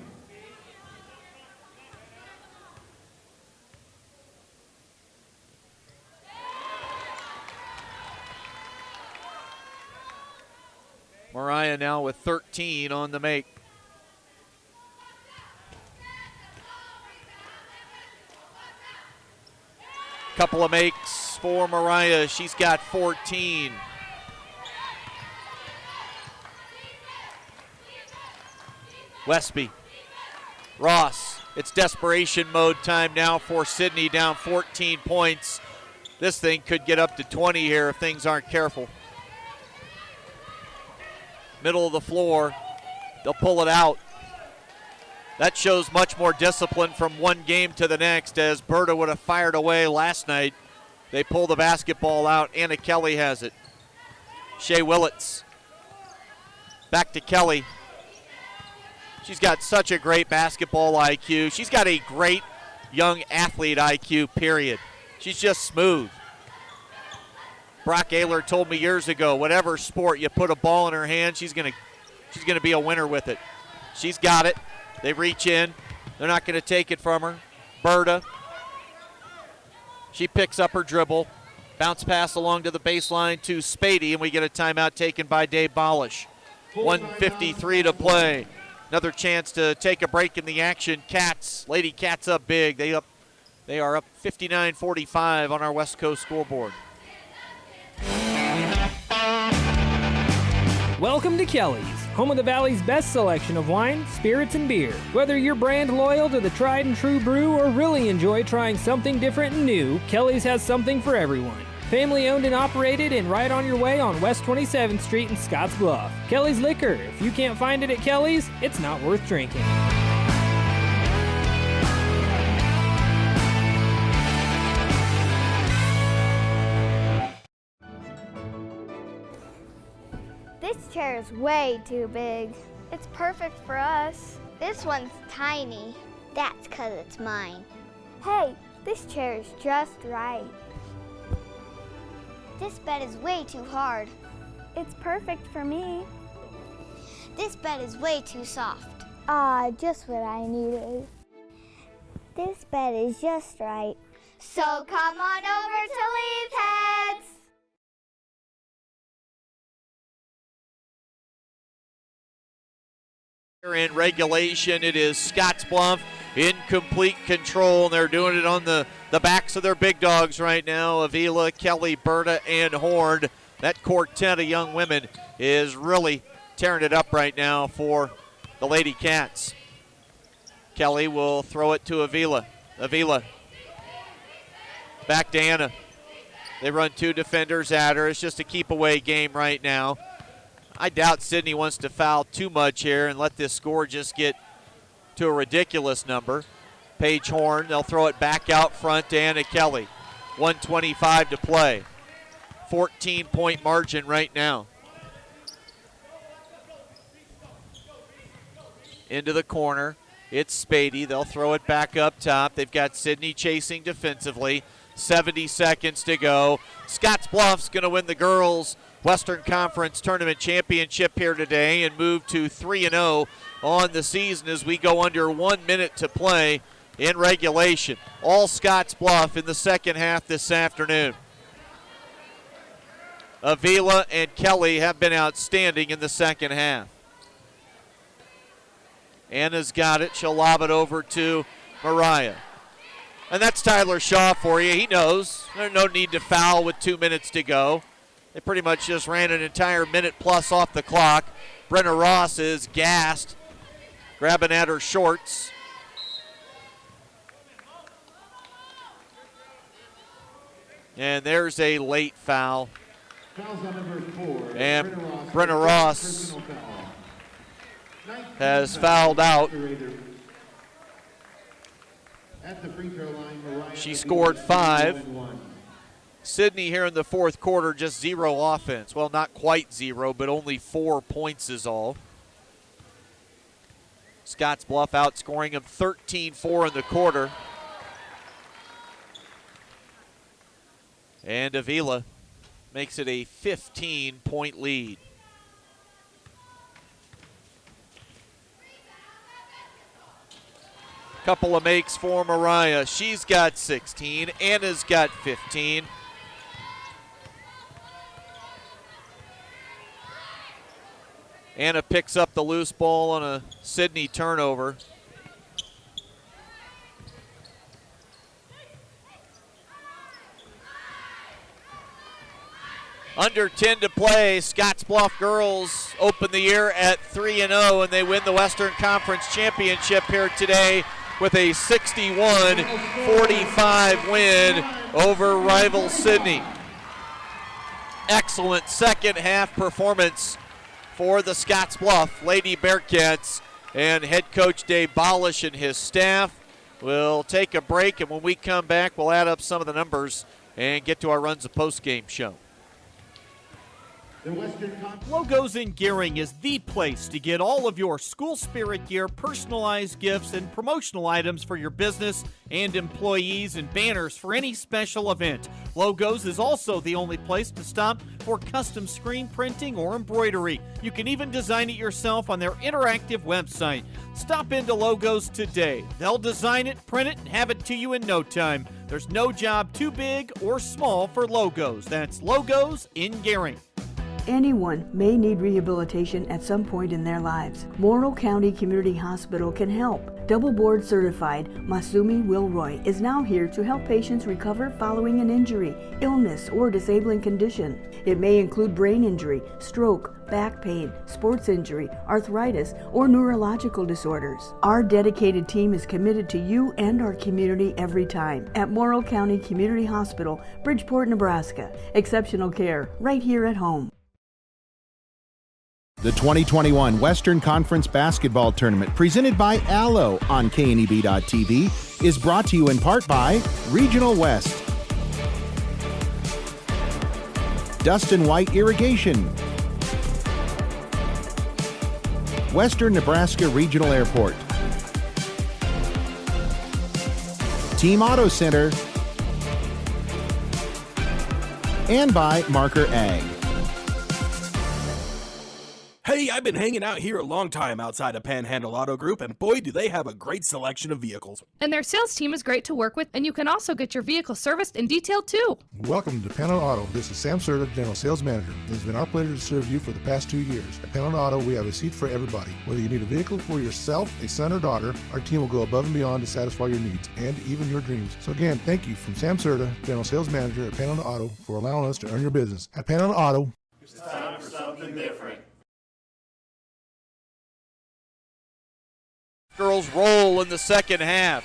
Mariah now with 13 on the make. Couple of makes for Mariah. She's got 14. Westby. Ross. It's desperation mode time now for Sidney, down 14 points. This thing could get up to 20 here if things aren't careful. Middle of the floor. They'll pull it out. That shows much more discipline from one game to the next, as Berta would have fired away last night. They pull the basketball out. Anna Kelly has it. Shea Willits. Back to Kelly. She's got such a great basketball IQ. She's got a great young athlete IQ, period. She's just smooth. Brock Ayler told me years ago, whatever sport you put a ball in her hand, she's gonna be a winner with it. She's got it. They reach in. They're not going to take it from her. Berta. She picks up her dribble. Bounce pass along to the baseline to Spady, and we get a timeout taken by Dave Bolish. 1:53 to play. Another chance to take a break in the action. Cats, Lady Cats up big. They are up 59-45 on our West Coast scoreboard. Welcome to Kelly's, home of the Valley's best selection of wine, spirits, and beer. Whether you're brand loyal to the tried and true brew or really enjoy trying something different and new, Kelly's has something for everyone. Family owned and operated and right on your way on West 27th Street in Scottsbluff. Kelly's Liquor. If you can't find it at Kelly's, it's not worth drinking. This chair is way too big. It's perfect for us. This one's tiny. That's 'cause it's mine. Hey, this chair is just right. This bed is way too hard. It's perfect for me. This bed is way too soft. Just what I needed. This bed is just right. So come on over to Lee's Heads. In regulation, it is Scottsbluff in complete control, and they're doing it on the backs of their big dogs right now. Avila, Kelly, Berta, and Horn. That quartet of young women is really tearing it up right now for the Lady Cats. Kelly will throw it to Avila. Avila back to Anna. They run two defenders at her. It's just a keep-away game right now. I doubt Sidney wants to foul too much here and let this score just get to a ridiculous number. Paige Horn, they'll throw it back out front to Anna Kelly. 1:25 to play. 14-point margin right now. Into the corner, it's Spady. They'll throw it back up top. They've got Sidney chasing defensively. 70 seconds to go. Scottsbluff's going to win the girls' Western Conference Tournament Championship here today and move to 3-0 on the season as we go under 1 minute to play in regulation. All Scottsbluff in the second half this afternoon. Avila and Kelly have been outstanding in the second half. Anna's got it. She'll lob it over to Mariah. And that's Tyler Shaw for you. He knows there's no need to foul with 2 minutes to go. They pretty much just ran an entire minute plus off the clock. Brenna Ross is gassed, grabbing at her shorts. And there's a late foul. And Brenna Ross has fouled out. She scored 5. Sidney here in the fourth quarter, just 0 offense. Well, not quite 0, but only 4 points is all. Scottsbluff outscoring them 13-4 in the quarter. And Avila makes it a 15-point lead. Couple of makes for Mariah. She's got 16. Anna's got 15. Anna picks up the loose ball on a Sidney turnover. Under 10 to play. Scottsbluff girls open the year at 3-0, and they win the Western Conference Championship here today with a 61-45 win over rival Sidney. Excellent second half performance for the Scottsbluff Lady Bearcats. And head coach Dave Bolish and his staff will take a break, and when we come back, we'll add up some of the numbers and get to our Runs of Postgame show. Logos in Gearing is the place to get all of your school spirit gear, personalized gifts, and promotional items for your business and employees, and banners for any special event. Logos is also the only place to stop for custom screen printing or embroidery. You can even design it yourself on their interactive website. Stop into Logos today. They'll design it, print it, and have it to you in no time. There's no job too big or small for Logos. That's Logos in Gearing. Anyone may need rehabilitation at some point in their lives. Morrill County Community Hospital can help. Double board certified Masumi Wilroy is now here to help patients recover following an injury, illness, or disabling condition. It may include brain injury, stroke, back pain, sports injury, arthritis, or neurological disorders. Our dedicated team is committed to you and our community every time. At Morrill County Community Hospital, Bridgeport, Nebraska. Exceptional care right here at home. The 2021 Western Conference Basketball Tournament, presented by Allo on KNEB.TV, is brought to you in part by Regional West, Dustin White Irrigation, Western Nebraska Regional Airport, Team Auto Center, and by Marker Ag. Hey, I've been hanging out here a long time outside of Panhandle Auto Group, and boy, do they have a great selection of vehicles. And their sales team is great to work with, and you can also get your vehicle serviced and detailed too. Welcome to Panhandle Auto. This is Sam Serta, General Sales Manager. It has been our pleasure to serve you for the past 2 years. At Panhandle Auto, we have a seat for everybody. Whether you need a vehicle for yourself, a son or daughter, our team will go above and beyond to satisfy your needs and even your dreams. So again, thank you from Sam Serta, General Sales Manager at Panhandle Auto, for allowing us to earn your business. At Panhandle Auto, it's time for something different. Girls roll in the second half.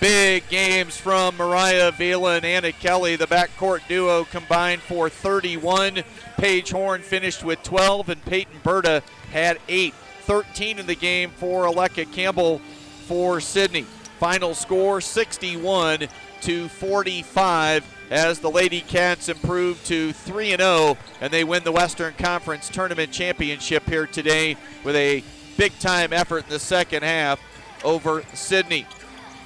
Big games from Mariah Vila and Anna Kelly. The backcourt duo combined for 31. Paige Horn finished with 12, and Peyton Berta had 8. 13 in the game for Aleka Campbell for Sidney. Final score 61-45 as the Lady Cats improve to 3-0, and they win the Western Conference Tournament Championship here today with a big-time effort in the second half over Sidney.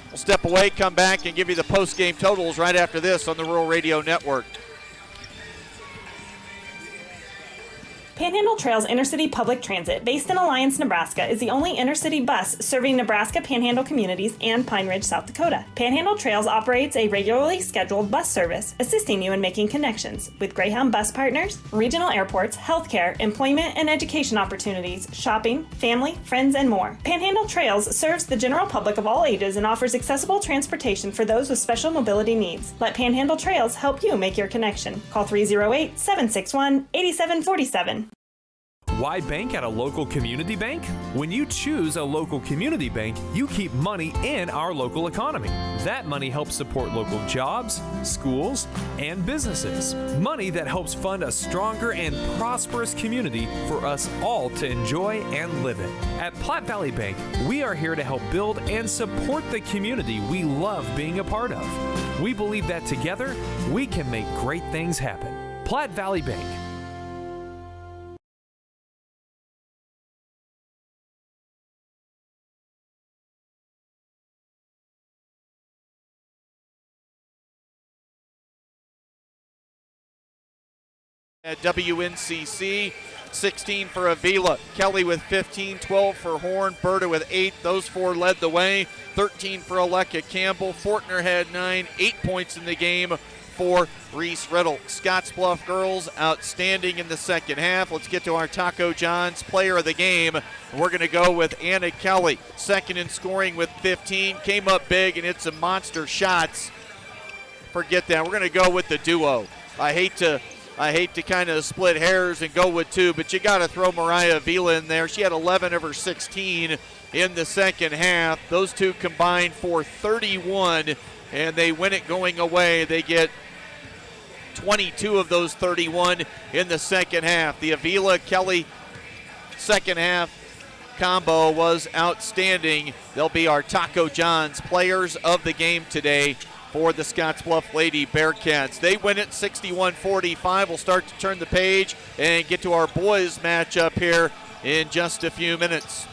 We'll step away, come back, and give you the post-game totals right after this on the Rural Radio Network. Panhandle Trails Intercity Public Transit, based in Alliance, Nebraska, is the only intercity bus serving Nebraska Panhandle communities and Pine Ridge, South Dakota. Panhandle Trails operates a regularly scheduled bus service, assisting you in making connections with Greyhound bus partners, regional airports, healthcare, employment and education opportunities, shopping, family, friends, and more. Panhandle Trails serves the general public of all ages and offers accessible transportation for those with special mobility needs. Let Panhandle Trails help you make your connection. Call 308-761-8747. Why bank at a local community bank? When you choose a local community bank, you keep money in our local economy. That money helps support local jobs, schools, and businesses. Money that helps fund a stronger and prosperous community for us all to enjoy and live in. At Platte Valley Bank, we are here to help build and support the community we love being a part of. We believe that together, we can make great things happen. Platte Valley Bank. At WNCC, 16 for Avila. Kelly with 15, 12 for Horn, Berta with 8. Those four led the way. 13 for Aleka Campbell. Fortner had 9, 8 points in the game for Reese Riddle. Scottsbluff girls outstanding in the second half. Let's get to our Taco John's player of the game. We're going to go with Anna Kelly, second in scoring with 15. Came up big and hit some monster shots. Forget that. We're going to go with the duo. I hate to kind of split hairs and go with two, but you got to throw Mariah Vila in there. She had 11 of her 16 in the second half. Those two combined for 31, and they win it going away. They get 22 of those 31 in the second half. The Avila Kelly second half combo was outstanding. They'll be our Taco John's players of the game today for the Scottsbluff Lady Bearcats. They win it 61-45. We'll start to turn the page and get to our boys matchup here in just a few minutes.